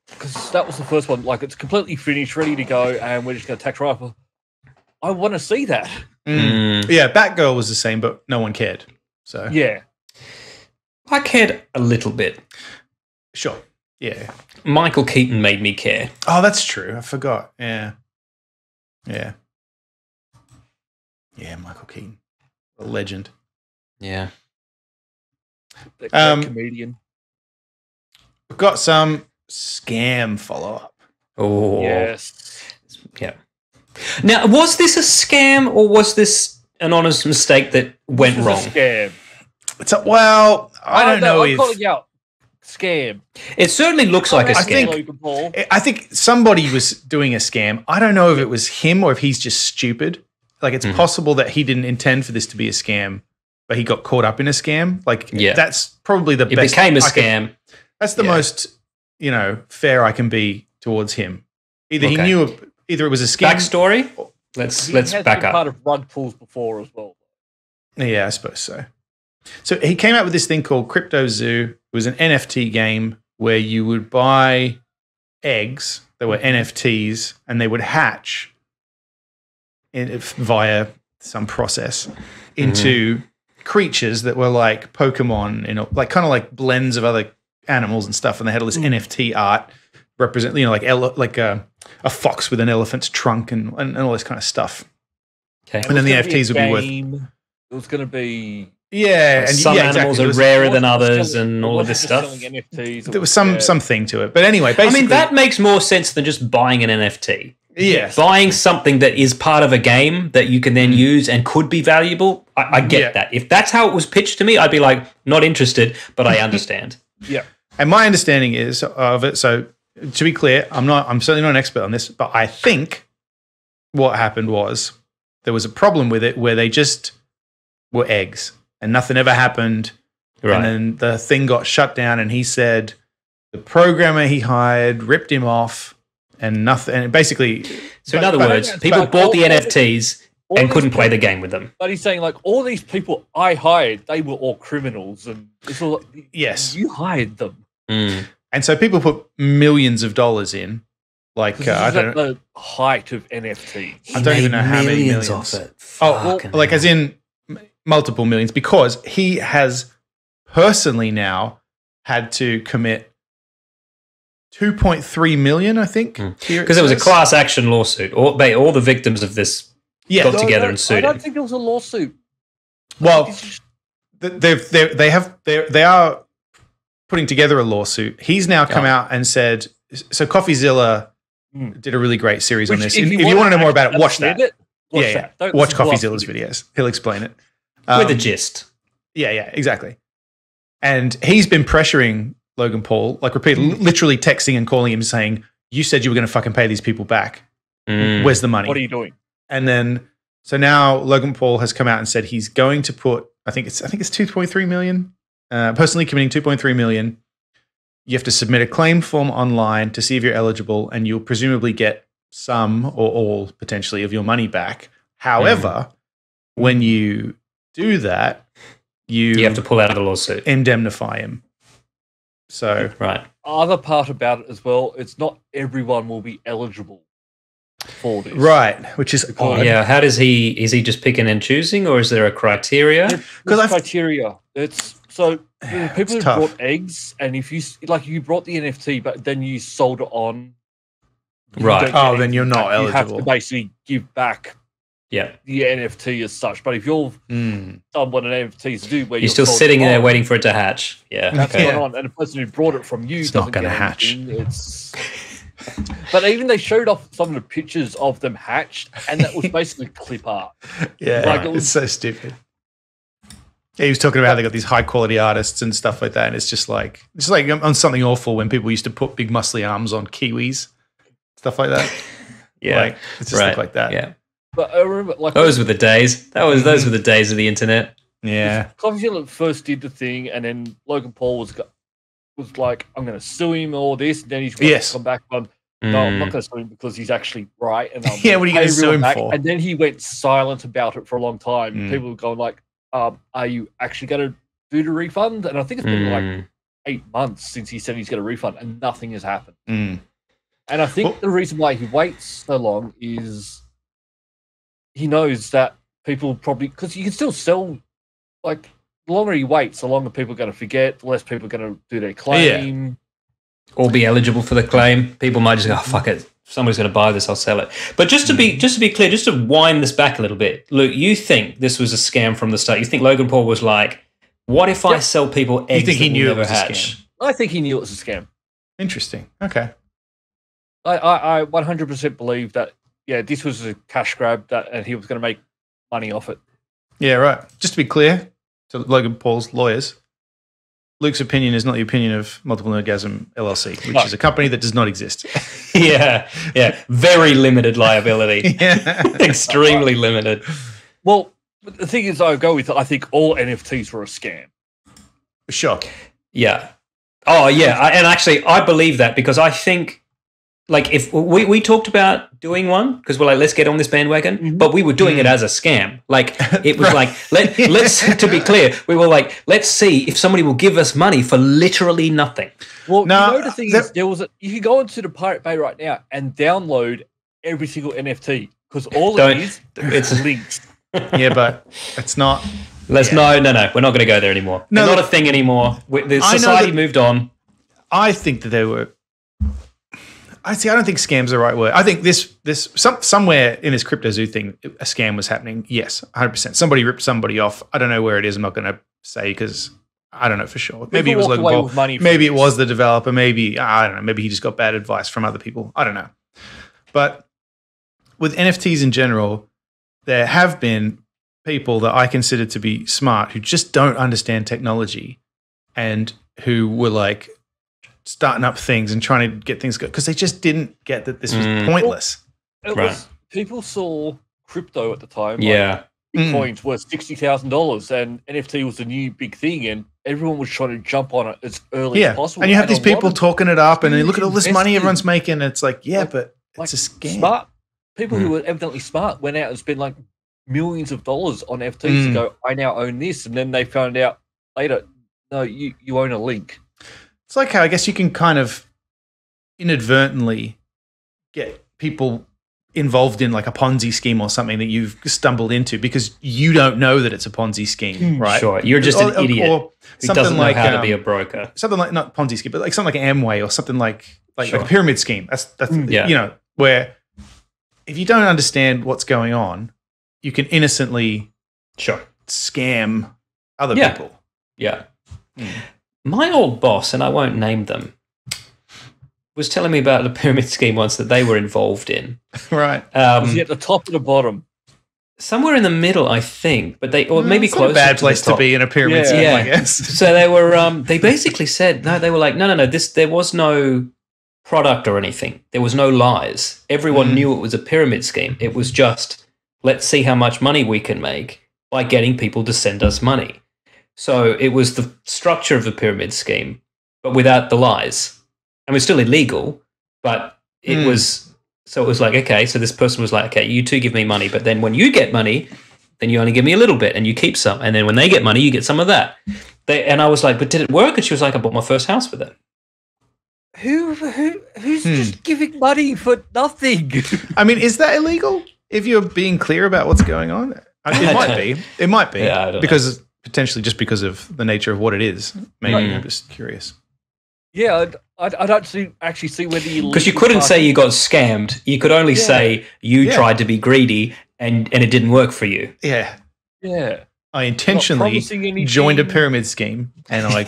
because that was the first one. Like, it's completely finished, ready to go, and we're just going to tax rifle. I want to see that. Yeah, Batgirl was the same, but no one cared. So yeah, I cared a little bit. Sure. Yeah. Michael Keaton made me care. Oh, that's true. I forgot. Yeah. Yeah. Yeah, Michael Keaton. A legend. Yeah. Comedian. We've got some scam follow-up. Oh. Yes. Yeah. Now, was this a scam or was this an honest mistake that went wrong? A scam. I don't know if... I'm calling out scam. It certainly looks like a scam. I think somebody was doing a scam. I don't know if it was him or if he's just stupid. Like, it's possible that he didn't intend for this to be a scam, but he got caught up in a scam. Like, that's probably the best. It became a scam. That's the most, fair I can be towards him. Either he knew, either it was a scam. Backstory? Let's back up. Part of rug pulls before as well. Yeah, I suppose so. So he came out with this thing called Crypto Zoo. It was an NFT game where you would buy eggs that were NFTs and they would hatch via some process into creatures that were like Pokemon, kind of like blends of other animals and stuff. And they had all this NFT art represent, like a fox with an elephant's trunk and all this kind of stuff. Okay. And then the NFTs would be worth. It was going to be. Yeah, and some animals are rarer than others, and all of this stuff. There was something to it, but anyway, basically, I mean that makes more sense than just buying an NFT. Yeah, buying something that is part of a game that you can then use and could be valuable. I get that. If that's how it was pitched to me, I'd be like, not interested, but I understand. Yeah, and my understanding is of it. So to be clear, I'm certainly not an expert on this, but I think what happened was there was a problem with it where they just were eggs. And nothing ever happened. Right. And then the thing got shut down, and he said the programmer he hired ripped him off, and nothing. And basically, so in other words, people bought the NFTs and couldn't play the game with them. But he's saying, like, all these people I hired, they were all criminals, and it's all. Yes, you hired them. And so people put millions of dollars in. Like I don't know the height of NFTs. I don't even know how many millions off it. Like as in. Multiple millions, because he has personally now had to commit 2.3 million, I think. Because it was a class action lawsuit. All the victims of this got together and sued him. I don't think it was a lawsuit. Well, they are putting together a lawsuit. He's now come out and said, so CoffeeZilla did a really great series on this. If you want to know more about it, watch that. Watch CoffeeZilla's videos. He'll explain it. With a gist. Yeah, exactly. And he's been pressuring Logan Paul, like repeatedly, literally texting and calling him saying, you said you were going to fucking pay these people back. Where's the money? What are you doing? And then, so now Logan Paul has come out and said he's going to put, I think it's 2.3 million, personally committing 2.3 million. You have to submit a claim form online to see if you're eligible, and you'll presumably get some or all potentially of your money back. However, when you do that, you have to pull out of the lawsuit, indemnify him. So, right. Other part about it as well, it's not everyone will be eligible for this. Right, which is odd. Yeah, how does is he just picking and choosing, or is there a criteria? Because criteria. It's so people who brought eggs, and if you brought the NFT, but then you sold it on, right? Oh, then you're not eligible. You have to basically give back, the NFT as such. But if you're done what an NFT is do, where you're still sitting there waiting for it to hatch, that's going on, and the person who brought it from you it's not going to hatch. It's but even they showed off some of the pictures of them hatched, and that was basically clip art. Yeah, it's so stupid. Yeah, he was talking about how they got these high quality artists and stuff like that, and it's just like on something awful when people used to put big muscly arms on kiwis, stuff like that. Like, it's just stuff like that. Yeah, but I remember those were the days. Those were the days of the internet. Yeah, Coffee first did the thing, and then Logan Paul was like, I'm going to sue him or this, and then he's going to come back on. No, I'm not going to sue him because he's actually right. And what are you going to sue him for? And then he went silent about it for a long time. People were going like, are you actually going to do the refund? And I think it's been like 8 months since he said he's going to refund, and nothing has happened. And I think the reason why he waits so long is he knows that people probably, because you can still sell, like, the longer he waits, the longer people are going to forget, the less people are going to do their claim. Or be eligible for the claim. People might just go, oh, fuck it. If somebody's going to buy this, I'll sell it. But just to be clear, just to wind this back a little bit, Luke, you think this was a scam from the start? You think Logan Paul was like, what if I sell people eggs that will never hatch? I think he knew it was a scam. Interesting. Okay. I 100% believe that, this was a cash grab and he was going to make money off it. Yeah, right. Just to be clear to Logan Paul's lawyers, Luke's opinion is not the opinion of Multiple Nerdgasm LLC, which is a company that does not exist. Yeah. Very limited liability. Extremely limited. Well, the thing is, I think all NFTs were a scam. Sure. Yeah. Oh, yeah. And actually, I believe that because I think, like, if we talked about doing one because we're like, let's get on this bandwagon, but we were doing it as a scam. Like, it was like, let's to be clear, we were like, let's see if somebody will give us money for literally nothing. Well, the thing is, you can go into the Pirate Bay right now and download every single NFT because all it's links. Yeah, but it's not. No, we're not going to go there anymore. No, not a thing anymore. The society moved on. I think that there were. I don't think scam's the right word. I think somewhere in this CryptoZoo thing, a scam was happening. Yes, 100%. Somebody ripped somebody off. I don't know where it is. I'm not going to say because I don't know for sure. Maybe it was Logan Paul. Maybe it was the developer. Maybe, I don't know. Maybe he just got bad advice from other people. I don't know. But with NFTs in general, there have been people that I consider to be smart who just don't understand technology and who were like, starting up things and trying to get things good because they just didn't get that this was pointless. People saw crypto at the time. Yeah. Bitcoins were $60,000 and NFT was the new big thing and everyone was trying to jump on it as early as possible. And you have these people talking it up and look at all this money everyone's making. It's like, but it's a scam. Smart people who were evidently smart went out and spent like millions of dollars on NFTs and go, I now own this. And then they found out later, no, you own a link. It's like how I guess you can kind of inadvertently get people involved in like a Ponzi scheme or something that you've stumbled into because you don't know that it's a Ponzi scheme, right? Sure, you're just an idiot who doesn't know how to be a broker. Something like not Ponzi scheme, but like something like Amway or something like a pyramid scheme. That's where if you don't understand what's going on, you can innocently scam other people. Yeah. My old boss, and I won't name them, was telling me about the pyramid scheme once that they were involved in. Right. Was he at the top or the bottom? Somewhere in the middle, I think, but maybe closer. Not a bad place to be in a pyramid scheme, I guess. So they were. They basically said no. They were like, no. There was no product or anything. There was no lies. Everyone knew it was a pyramid scheme. It was just, let's see how much money we can make by getting people to send us money. So it was the structure of a pyramid scheme, but without the lies. And it was still illegal, but it was... So it was like, okay, so this person was like, okay, you two give me money, but then when you get money, then you only give me a little bit and you keep some. And then when they get money, you get some of that. And I was like, but did it work? And she was like, I bought my first house with it. Who's just giving money for nothing? I mean, is that illegal? If you're being clear about what's going on? It might be. It might be. Yeah, I don't know. Potentially just because of the nature of what it is. Maybe I'm just curious. Yeah, I don't actually see whether you... Because you couldn't say you got scammed. You could only say you tried to be greedy and it didn't work for you. Yeah. Yeah. I intentionally joined a pyramid scheme and it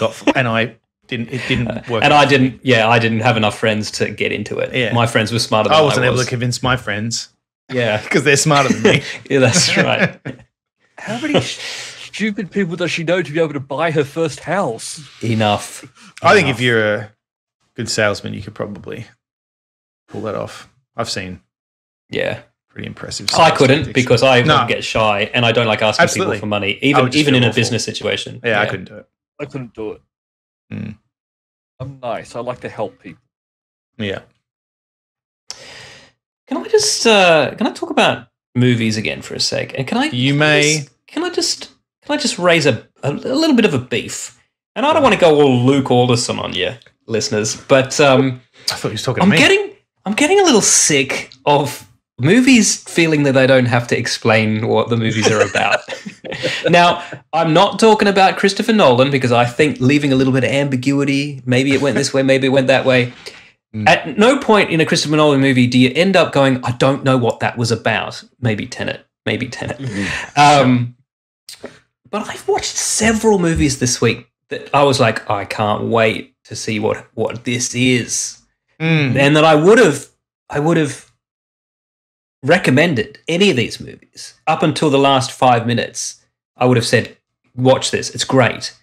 didn't work. And I didn't have enough friends to get into it. Yeah. My friends were smarter than I was. I wasn't able to convince my friends. Yeah. Because they're smarter than me. Yeah, that's right. How many stupid people does she know to be able to buy her first house? Enough. I think if you're a good salesman, you could probably pull that off. I've seen pretty impressive I couldn't tactics. Because I would get shy and I don't like asking people for money, even in a business situation. Yeah, I couldn't do it. I couldn't do it. I'm nice. I like to help people. Yeah. Can I just can I talk about movies again for a sec? And can I just raise a little bit of a beef? And I don't want to go all Luke Alderson on you, listeners, but I thought you were talking to me. I'm getting a little sick of movies feeling that they don't have to explain what the movies are about. Now, I'm not talking about Christopher Nolan because I think leaving a little bit of ambiguity, maybe it went this way, maybe it went that way. At no point in a Christopher Nolan movie do you end up going, I don't know what that was about. Maybe Tenet. But I've watched several movies this week that I was like, I can't wait to see what this is. And that I would have recommended any of these movies up until the last 5 minutes. I would have said, watch this, it's great.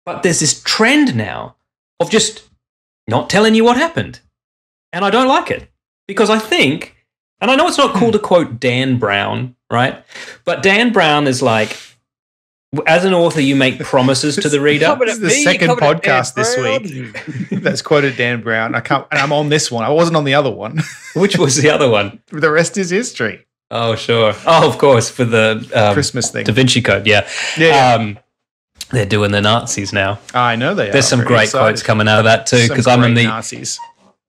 But there's this trend now of just not telling you what happened. And I don't like it because I think, and I know it's not cool to quote Dan Brown, right? But Dan Brown is like, as an author, you make promises to the reader. This is the second podcast this week that's quoted Dan Brown. And I'm on this one. I wasn't on the other one. Which was the other one? The rest is history. Oh, sure. Oh, of course, for the Christmas thing. Da Vinci Code, yeah. They're doing the Nazis now. I know they are. There's some great quotes coming out of that too, because I'm in the Nazis.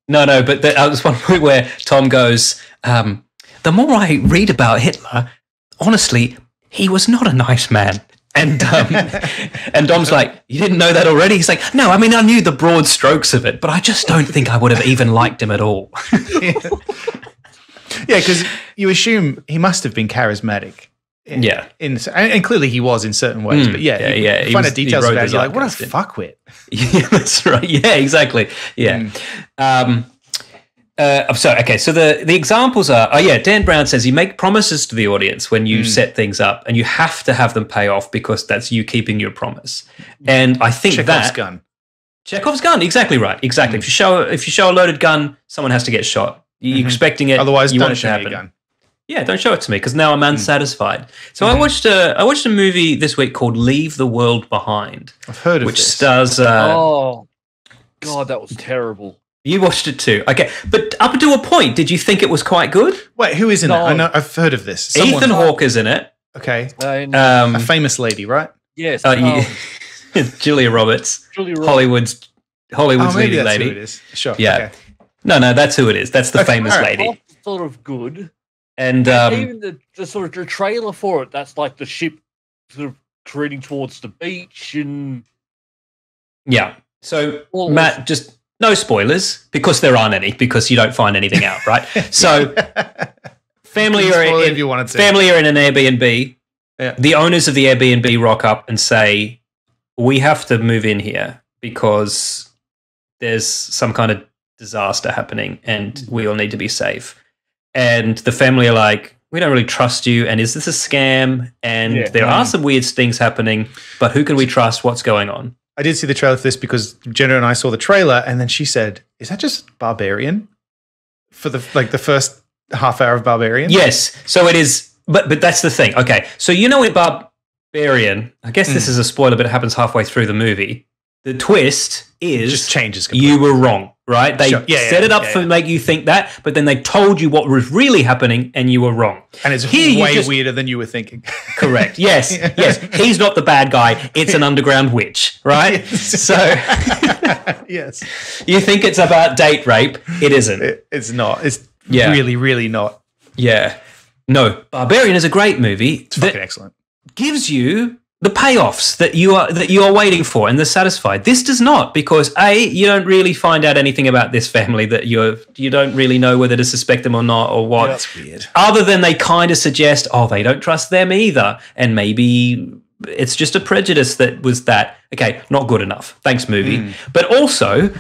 No, but there was one point where Tom goes, "The more I read about Hitler, honestly, he was not a nice man." And Dom's like, you didn't know that already? He's like, no, I mean, I knew the broad strokes of it, but I just don't think I would have even liked him at all. Yeah, because you assume he must have been charismatic. And clearly he was in certain ways. But you find out details about it, you're like, what a fuckwit. Yeah, that's right. Yeah, exactly. Yeah. I'm sorry. Okay, so the examples are, Dan Brown says you make promises to the audience when you set things up, and you have to have them pay off because that's you keeping your promise. And I think Chekhov's gun, exactly right, exactly. If you show a loaded gun, someone has to get shot. You're expecting it. Otherwise, you don't want it to show me happen. a gun. Yeah, don't show it to me because now I'm unsatisfied. So I watched a movie this week called Leave the World Behind. I've heard of which this. stars. Oh God, that was terrible. You watched it too, okay? But up until a point, did you think it was quite good? Wait, who is in it? I know I've heard of this. Ethan Hawke is in it. Okay, a famous lady, right? Yes. Julia Roberts, Hollywood's leading lady. Who it is. Sure. Yeah. Okay. No, that's who it is. That's the famous lady. Sort of good. And even the sort of the trailer for it, that's like the ship sort of careening towards the beach and yeah. So Matt, just no spoilers because there aren't any because you don't find anything out, right? So family are in an Airbnb. Yeah. The owners of the Airbnb rock up and say, "We have to move in here because there's some kind of disaster happening and we all need to be safe." And the family are like, we don't really trust you. And is this a scam? And there are some weird things happening, but who can we trust? What's going on? I did see the trailer for this because Jenna and I saw the trailer and then she said, is that just Barbarian for the first half hour of Barbarian? Yes. So it is, but that's the thing. Okay. So in Barbarian, I guess this is a spoiler, but it happens halfway through the movie. The twist is just changes completely. You were wrong, right? They set it up to make you think that, but then they told you what was really happening and you were wrong. And it's way weirder than you were thinking. Correct. Yes. Yes. He's not the bad guy. It's an underground witch, right? Yes. So yes. You think it's about date rape. It isn't. It's not. It's really, really not. Yeah. No, Barbarian is a great movie. It's fucking excellent. Gives you the payoffs that you are waiting for and they're satisfied. This does not, because you don't really find out anything about this family that you don't really know whether to suspect them or not or what. That's weird. Other than they kind of suggest, they don't trust them either, and maybe it's just a prejudice that was that. Okay, not good enough. Thanks, movie. But also,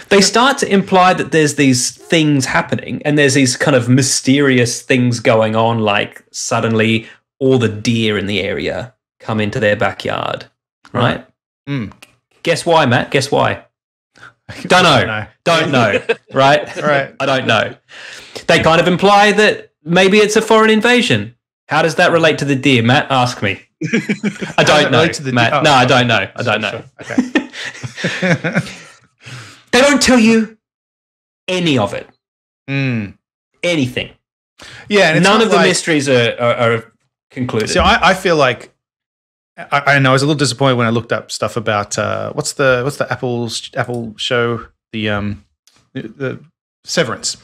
they start to imply that there's these things happening and there's these kind of mysterious things going on, like suddenly all the deer in the area come into their backyard, right? Guess why, Matt? Guess why? Don't know. Right? Right. I don't know. They kind of imply that maybe it's a foreign invasion. How does that relate to the deer, Matt? Ask me. I don't know, Matt. No, I don't know. I don't know. Okay. They don't tell you any of it. Anything. Yeah, and none of the mysteries are concluded. So I feel like I know I was a little disappointed when I looked up stuff about what's the Apple show, the Severance.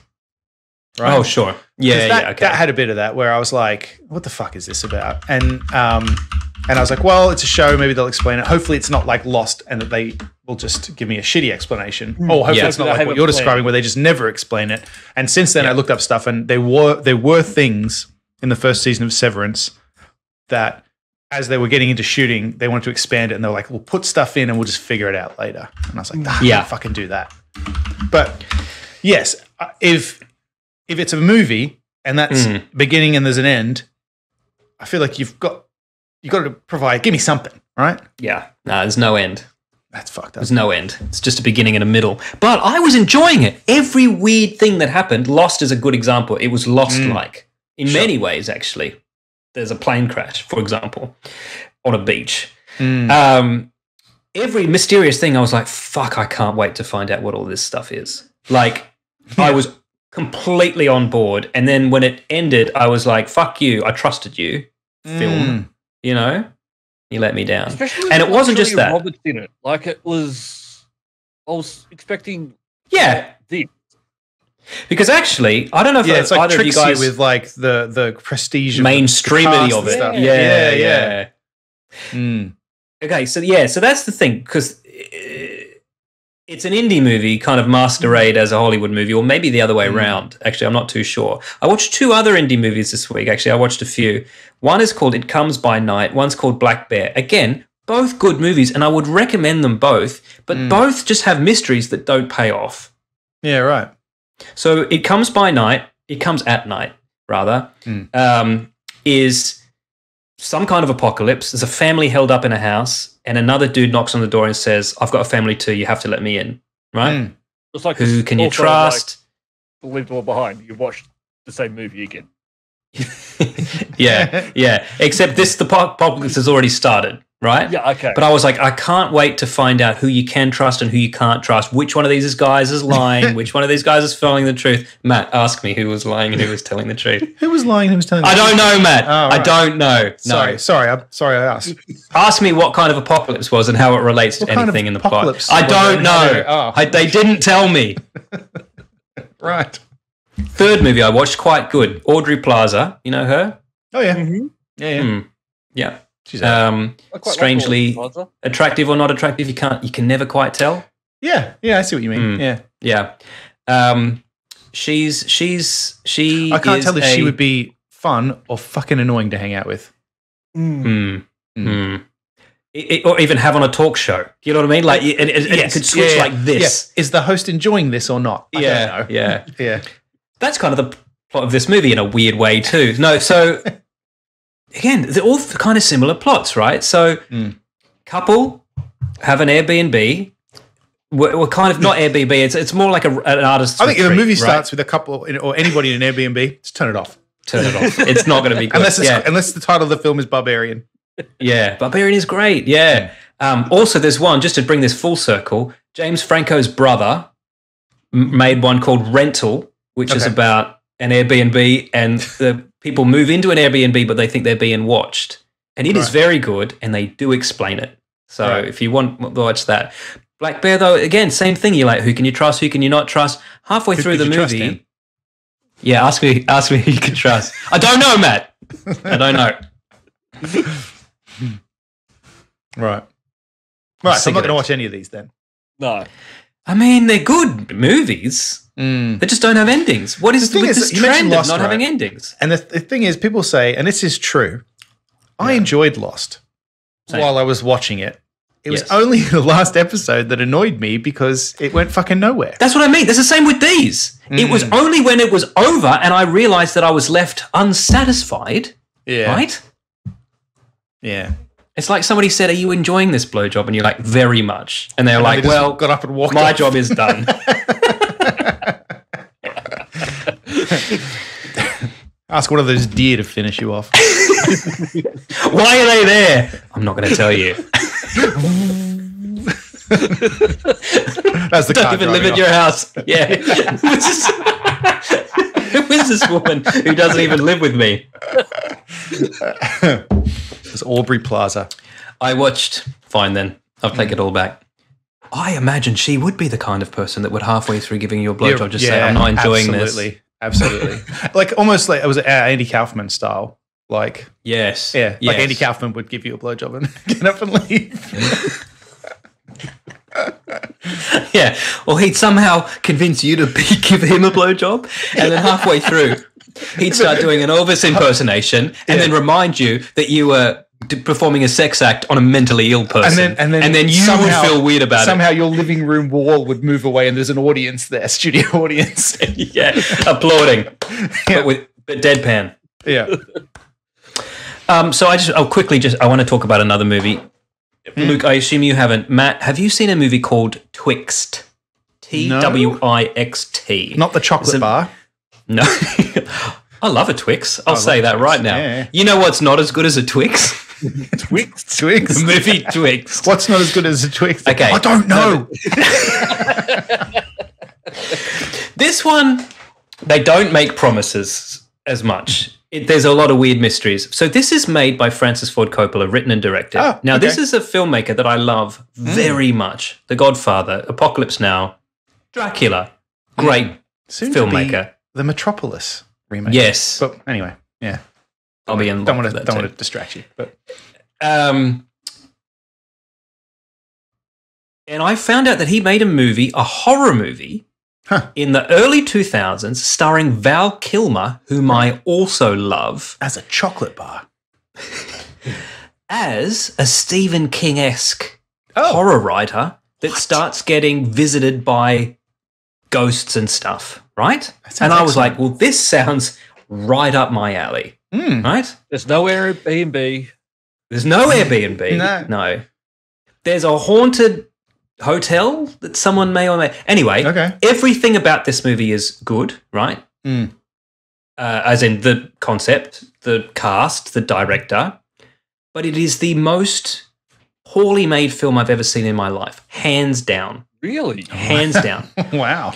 Right? Oh, sure. Yeah, okay. That had a bit of that where I was like, what the fuck is this about? And I was like, well, it's a show, maybe they'll explain it. Hopefully it's not like Lost and that they will just give me a shitty explanation. Or hopefully it's not like what you're describing where they just never explain it. And since then I looked up stuff and there were things in the first season of Severance that as they were getting into shooting, they wanted to expand it and they were like, we'll put stuff in and we'll just figure it out later. And I was like, don't fucking do that. But yes, if it's a movie and that's beginning and there's an end, I feel like you've got to provide, give me something, right? Yeah. No, there's no end. That's fucked up. There's no end. It's just a beginning and a middle. But I was enjoying it. Every weird thing that happened, Lost is a good example. It was Lost-like in many ways, actually. There's a plane crash, for example, on a beach. Every mysterious thing, I was like, fuck, I can't wait to find out what all this stuff is. Like, I was completely on board. And then when it ended, I was like, fuck you. I trusted you. Film, you know? You let me down. And it wasn't just that. Roberts in it. Like, I was expecting this. Because actually, I don't know if it's like either of you guys with like the prestige mainstreamity of it. Stuff. Yeah. Okay, so that's the thing, because it's an indie movie kind of masquerade as a Hollywood movie, or maybe the other way around. Actually, I'm not too sure. I watched 2 other indie movies this week. Actually, I watched a few. One is called It Comes by Night. One's called Black Bear. Again, both good movies, and I would recommend them both, but both just have mysteries that don't pay off. Yeah, right. So It Comes by Night, It Comes at Night, rather, is some kind of apocalypse. There's a family held up in a house, and another dude knocks on the door and says, I've got a family too, you have to let me in, right? It's like who can you trust? Like, leave the one behind. You watched the same movie again. yeah. Except the apocalypse has already started, right? Yeah, okay. But I was like, I can't wait to find out who you can trust and who you can't trust. Which one of these guys is lying? Which one of these guys is telling the truth? Matt, ask me who was lying and who was telling the truth. Who was lying and who was telling the truth? I don't know, Matt. Oh, right. I don't know. No. Sorry, I asked. Ask me what kind of apocalypse was and how it relates to anything in the plot. I don't know. They didn't tell me. Right. Third movie I watched, quite good. Audrey Plaza, you know her? Oh yeah, yeah. She's strangely attractive or not attractive. You can never quite tell. Yeah, I see what you mean. Yeah. She. I can't tell if she would be fun or fucking annoying to hang out with. Or even have on a talk show. You know what I mean? Like it could switch like this. Yeah. Is the host enjoying this or not? I don't know. Yeah. That's kind of the plot of this movie in a weird way too. No, so again, they're all kind of similar plots, right? So couple have an Airbnb. we're kind of not Airbnb. It's more like an artist's I think retreat, if a movie right? starts with a couple or anybody in an Airbnb, just turn it off. Turn it off. It's not going to be good. unless the title of the film is Barbarian. Yeah, Barbarian is great. Yeah. Also, there's one, just to bring this full circle, James Franco's brother made one called Rental, which is about an Airbnb, and the people move into an Airbnb, but they think they're being watched. And it is very good, and they do explain it. So if you want to watch that. Black Bear, though, again, same thing. You're like, who can you trust? Who can you not trust? Halfway through the movie. Yeah, ask me who you can trust. I don't know, Matt. I don't know. Right. So I'm not going to watch any of these then. No. I mean, they're good movies. They just don't have endings. What is this trend of not having endings? And the thing is, people say, and this is true, I enjoyed Lost while I was watching it. It was only the last episode that annoyed me because it went fucking nowhere. That's what I mean. That's the same with these. It was only when it was over and I realized that I was left unsatisfied. Yeah. Right? Yeah. It's like somebody said, are you enjoying this blowjob? And you're like, very much. And they're like, well, got up and walked my job is done. Ask one of those deer to finish you off. Why are they there? I'm not going to tell you. That's the Don't even live at your house. Yeah. Who is this woman who doesn't even live with me? It's Aubrey Plaza. I watched. Fine then. I'll take it all back. I imagine she would be the kind of person that would halfway through giving you a blowjob just say, I'm not enjoying this. Absolutely. Like almost like it was Andy Kaufman style. Like yes. Yeah. Like Andy Kaufman would give you a blowjob and get up and leave. Yeah. Well, he'd somehow convince you to give him a blowjob, and then halfway through, he'd start doing an Elvis impersonation, and then remind you that you were performing a sex act on a mentally ill person, and then you would feel weird about it. Somehow your living room wall would move away, and there's an audience there, studio audience, applauding, but deadpan. Yeah. So I want to talk about another movie. Luke, I assume you haven't. Matt, have you seen a movie called Twixt? Twixt. Not the chocolate bar. No. I love a Twix. I'll say that right now. Yeah. You know what's not as good as a Twix? Twix? The movie Twix. What's not as good as a Twix? Okay. I don't know. This one, they don't make promises as much. There's a lot of weird mysteries. So this is made by Francis Ford Coppola, written and directed. This is a filmmaker that I love very much. The Godfather, Apocalypse Now, Dracula. Great filmmaker. The Metropolis remake. Yes. But anyway, yeah. I'll be in. Don't want to distract you. But and I found out that he made a horror movie, in the early 2000s, starring Val Kilmer, whom I also love. As a chocolate bar. As a Stephen King-esque horror writer that starts getting visited by ghosts and stuff, right? And I was like, well, this sounds right up my alley, right? There's no Airbnb. There's no Airbnb. No. There's a haunted hotel that someone may or may... Anyway, everything about this movie is good, right? As in the concept, the cast, the director. But it is the most poorly made film I've ever seen in my life. Hands down. Really? Hands down. Wow.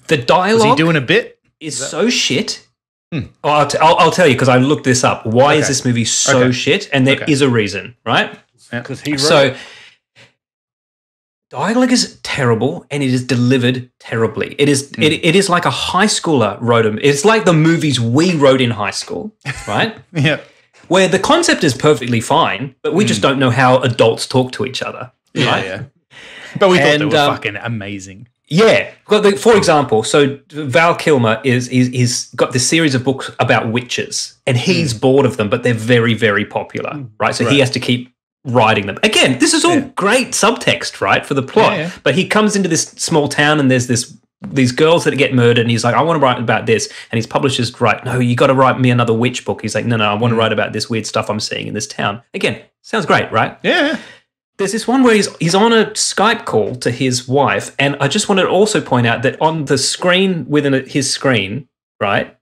The dialogue... Is he doing a bit? Is so shit. I'll tell you, because I looked this up. Why is this movie so shit? And there is a reason, right? Because he wrote it. Dialogue is terrible, and it is delivered terribly. It is it is like a high schooler wrote them. It's like the movies we wrote in high school, right? Yeah. Where the concept is perfectly fine, but we just don't know how adults talk to each other. Right? Yeah. But we thought they were fucking amazing. Yeah. For example, so Val Kilmer he's got this series of books about witches, and he's bored of them, but they're very, very popular, right? So he has to keep writing them. Again, this is all great subtext, right, for the plot. But he comes into this small town, and there's these girls that get murdered, and he's like, I want to write about this. And his publisher's right, no, you got to write me another witch book. He's like, no, I want to write about this weird stuff I'm seeing in this town. Again, sounds great, right? Yeah. there's this one where he's on a Skype call to his wife, and I just wanted to also point out that on the screen within his screen, right,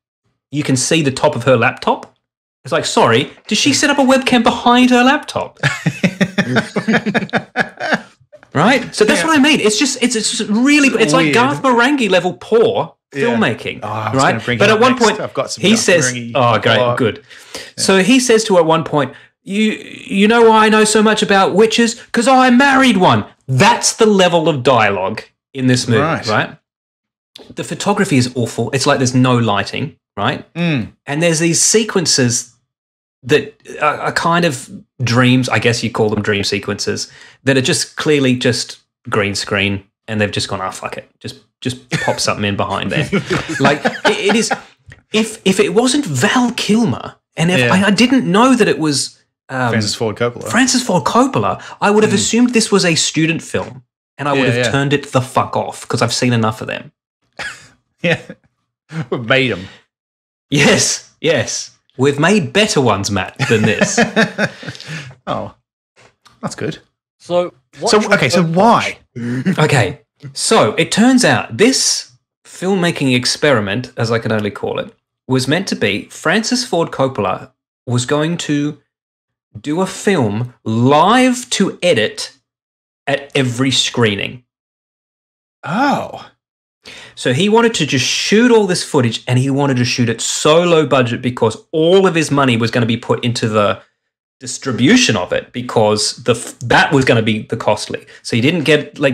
you can see the top of her laptop. It's like, sorry, did she set up a webcam behind her laptop? Right? So that's what I mean. It's just really, it's like Garth Marenghi level poor filmmaking, right? But at one point, he says, "Oh, great, good." Yeah. So he says to her at one point, "You know why I know so much about witches? Because I married one." That's the level of dialogue in this movie, right? The photography is awful. It's like there's no lighting, right? And there's these sequences that are kind of dreams, I guess you call them dream sequences, that are just clearly just green screen, and they've just gone, oh, fuck it, just pop something in behind there. Like, it is, if it wasn't Val Kilmer, and if I didn't know that it was Francis Ford Coppola, I would have assumed this was a student film, and I would have turned it the fuck off, because I've seen enough of them. Yeah. We've made them. Yes. We've made better ones, Matt, than this. Oh, that's good. So why? Okay, so it turns out this filmmaking experiment, as I can only call it, was meant to be Francis Ford Coppola was going to do a film live to edit at every screening. Oh. So he wanted to just shoot all this footage, and he wanted to shoot it so low budget because all of his money was going to be put into the distribution of it, because that was going to be the costly. So he didn't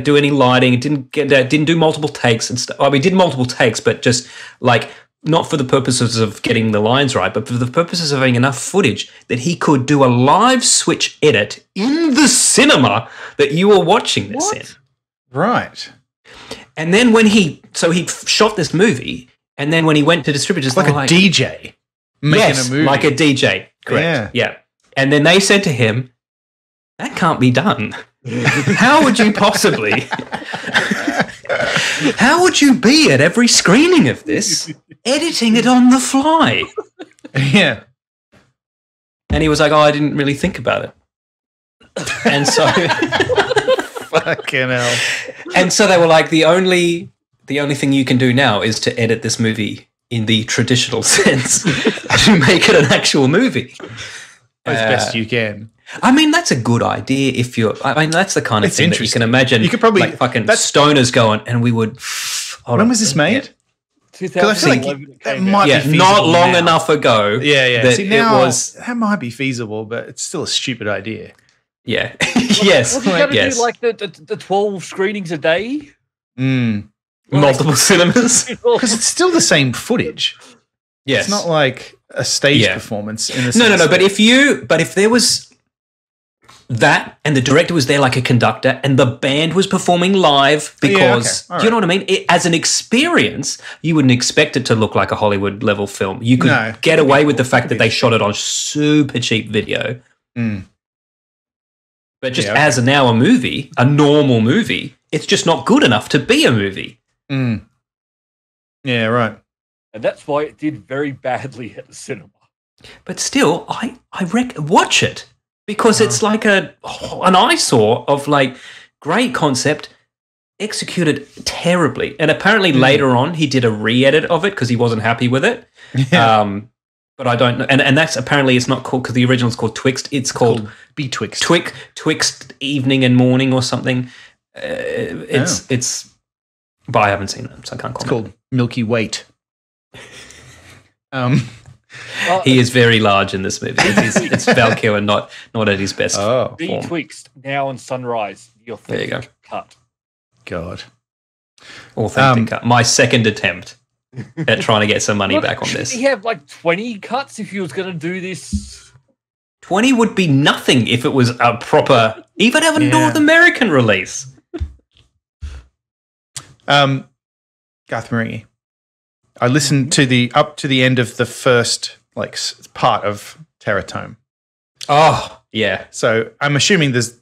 do any lighting, didn't do multiple takes and stuff. I mean, he did multiple takes, but just like not for the purposes of getting the lines right, but for the purposes of having enough footage that he could do a live switch edit in the cinema that you were watching this in. Right. And then when he shot this movie, and then when he went to distributors, like a DJ making a movie. Like a DJ, correct? Yeah. And then they said to him, "That can't be done. How would you possibly? How would you be at every screening of this, editing it on the fly?" Yeah. And he was like, "Oh, I didn't really think about it." And so. Fucking hell. And so they were like, the only thing you can do now is to edit this movie in the traditional sense to make it an actual movie. As best you can. I mean, that's a good idea that's the kind of thing that you can imagine. You could probably like fucking stoners going, and we would. When was this made? 2011. That might be feasible not long enough ago. Yeah. That that might be feasible, but it's still a stupid idea. Yeah. Yes. Was he going to do like the 12 screenings a day? Multiple cinemas? Because it's still the same footage. Yes. It's not like a stage performance in the No. But if there was that, and the director was there like a conductor, and the band was performing live because do you know what I mean? As an experience, you wouldn't expect it to look like a Hollywood level film. You could get away with the fact that they shot it on super cheap video. But just as a movie, a normal movie, it's just not good enough to be a movie. Yeah, right. And that's why it did very badly at the cinema. But still, I watch it because it's like an eyesore of like great concept, executed terribly. And apparently later on he did a re-edit of it because he wasn't happy with it. Yeah. But I don't know. And that's apparently it's not called, because the original is called Twixt. It's called Betwixt. Twixt Evening and Morning or something. It's but I haven't seen it, so I can't comment. It's called Milky Weight. He is very large in this movie. It's Val Kilmer, not at his best form. Betwixt Now and Sunrise. There you go. Cut. God. Authentic cut. My second attempt at trying to get some money back on this. He have like 20 cuts if he was going to do this. 20 would be nothing if it was a proper, even have a North American release. Garth Marenghi. I listened to up to the end of the first part of Teratome. Oh, yeah. So I'm assuming there's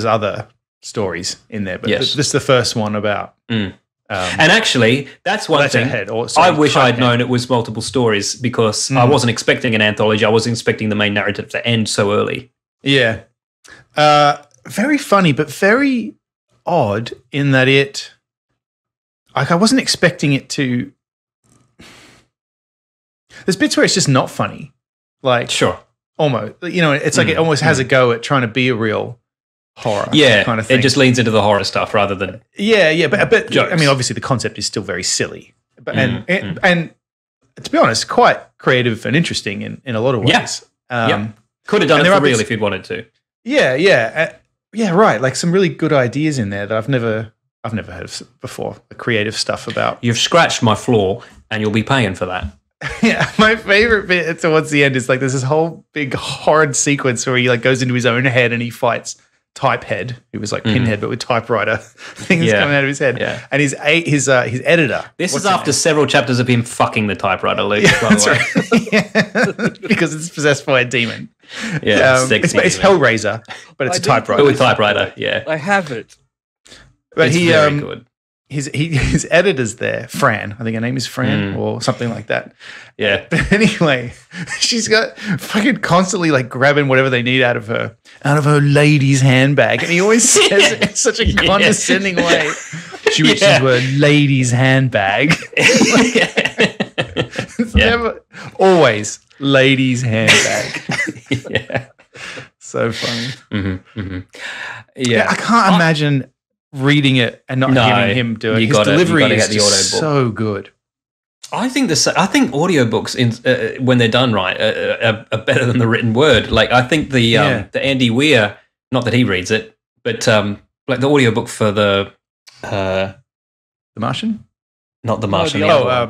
other stories in there, but this is the first one about. And actually, that's one thing. I wish I'd known it was multiple stories because I wasn't expecting an anthology. I wasn't expecting the main narrative to end so early. Yeah. very funny, but very odd in that I wasn't expecting it to. There's bits where it's just not funny. Like, sure. Almost. It's like it almost has a go at trying to be a real horror kind of thing. It just leans into the horror stuff rather than but jokes. I mean, obviously the concept is still very silly. But, and to be honest, quite creative and interesting in a lot of ways. Could have done it for real if you'd wanted to. Right. Like some really good ideas in there that I've never heard of before. The creative stuff about. You've scratched my floor, and you'll be paying for that. Yeah, my favorite bit towards the end is like there's this whole big horrid sequence where he like goes into his own head and he fights Typehead, who was like Pinhead but with typewriter things coming out of his head. Yeah. And his editor. This is after several chapters of him fucking the typewriter, Luke. Yeah, that's right. Because it's possessed by a demon. Yeah, it's Hellraiser, but it's a typewriter. But with typewriter, yeah. I have it. But it's very good. His editor's there, Fran. I think her name is Fran or something like that. Yeah. But anyway, she's got fucking constantly like grabbing whatever they need out of her lady's handbag. And he always says it in such a condescending way. She reaches into her lady's handbag. It's never, always lady's handbag. Yeah. So funny. Mm-hmm, mm-hmm. Yeah, I can't imagine reading it and not hearing him do it. His delivery is just so good. I think audiobooks when they're done right are better than the written word. Like I think the Andy Weir, not that he reads it, but like the audiobook for the Martian? Not the Martian.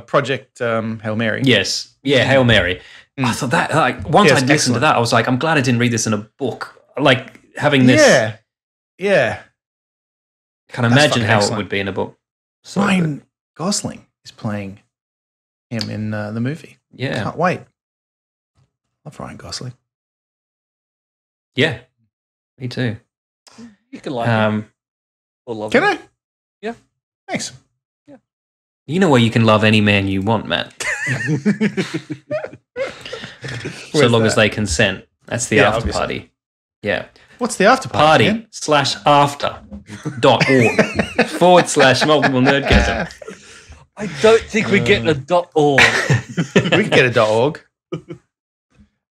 Project Hail Mary. Yes. Yeah, Hail Mary. I thought that once I listened to that, I was like, I'm glad I didn't read this in a book. Like having this Yeah. Can't imagine how it would be in a book. So Ryan Gosling is playing him in the movie. Yeah. Can't wait. Love Ryan Gosling. Yeah. Me too. You can like him. Or love him. Can I? Yeah. Thanks. Yeah. You know where you can love any man you want, Matt. So long as they consent. That's the after obviously. party. Yeah. What's the after party? Party/after.org/multiple nerdgasm. I don't think we're getting a .org. We can get a .org.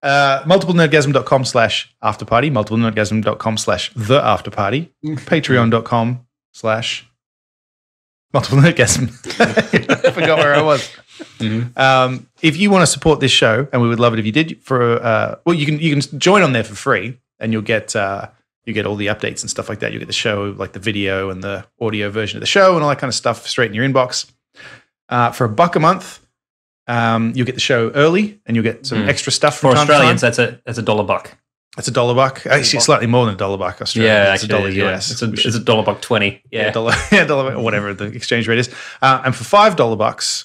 multiplenerdgasm.com/afterparty, multiplenerdgasm.com/theafterparty, patreon.com/multiplenerdgasm. I forgot where I was. Mm-hmm. If you want to support this show, and we would love it if you did, you can join on there for free. And you'll get all the updates and stuff like that. You'll get the show, like the video and the audio version of the show and all that kind of stuff straight in your inbox. For $1 a month, you'll get the show early and you'll get some extra stuff from For time Australians, to time. that's $1 buck. That's $1. Actually, slightly more than $1 Australian. Yeah, it's $1 US. It's $1.20. Yeah, $1 or whatever the exchange rate is. And for $5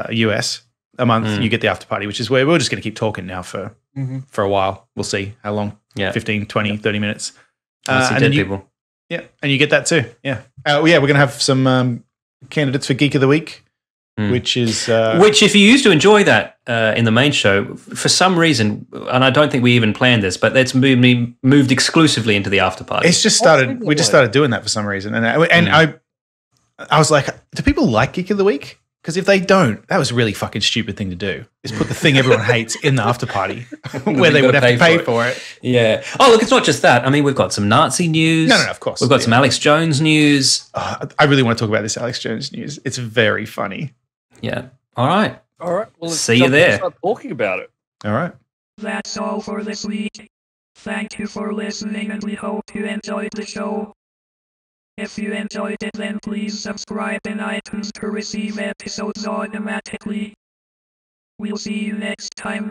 US a month, you get the after party, which is where we're just going to keep talking now for a while. We'll see how long. Yeah. 15, 20, 30 minutes. And dead people. Yeah, and you get that too. Yeah. We're going to have some candidates for Geek of the Week, which is... which, if you used to enjoy that in the main show, for some reason, and I don't think we even planned this, but that's moved exclusively into the after party. It's just started... We just started doing that for some reason. And I was like, do people like Geek of the Week? Because if they don't, that was a really fucking stupid thing to do, is put the thing everyone hates in the after party where they would have to pay for it. Yeah. Oh, look, it's not just that. I mean, we've got some Nazi news. No, of course. We've got some Alex Jones news. I really want to talk about this Alex Jones news. It's very funny. Yeah. All right. Well, let's see you there. Start talking about it. All right. That's all for this week. Thank you for listening, and we hope you enjoyed the show. If you enjoyed it, then please subscribe in iTunes to receive episodes automatically. We'll see you next time.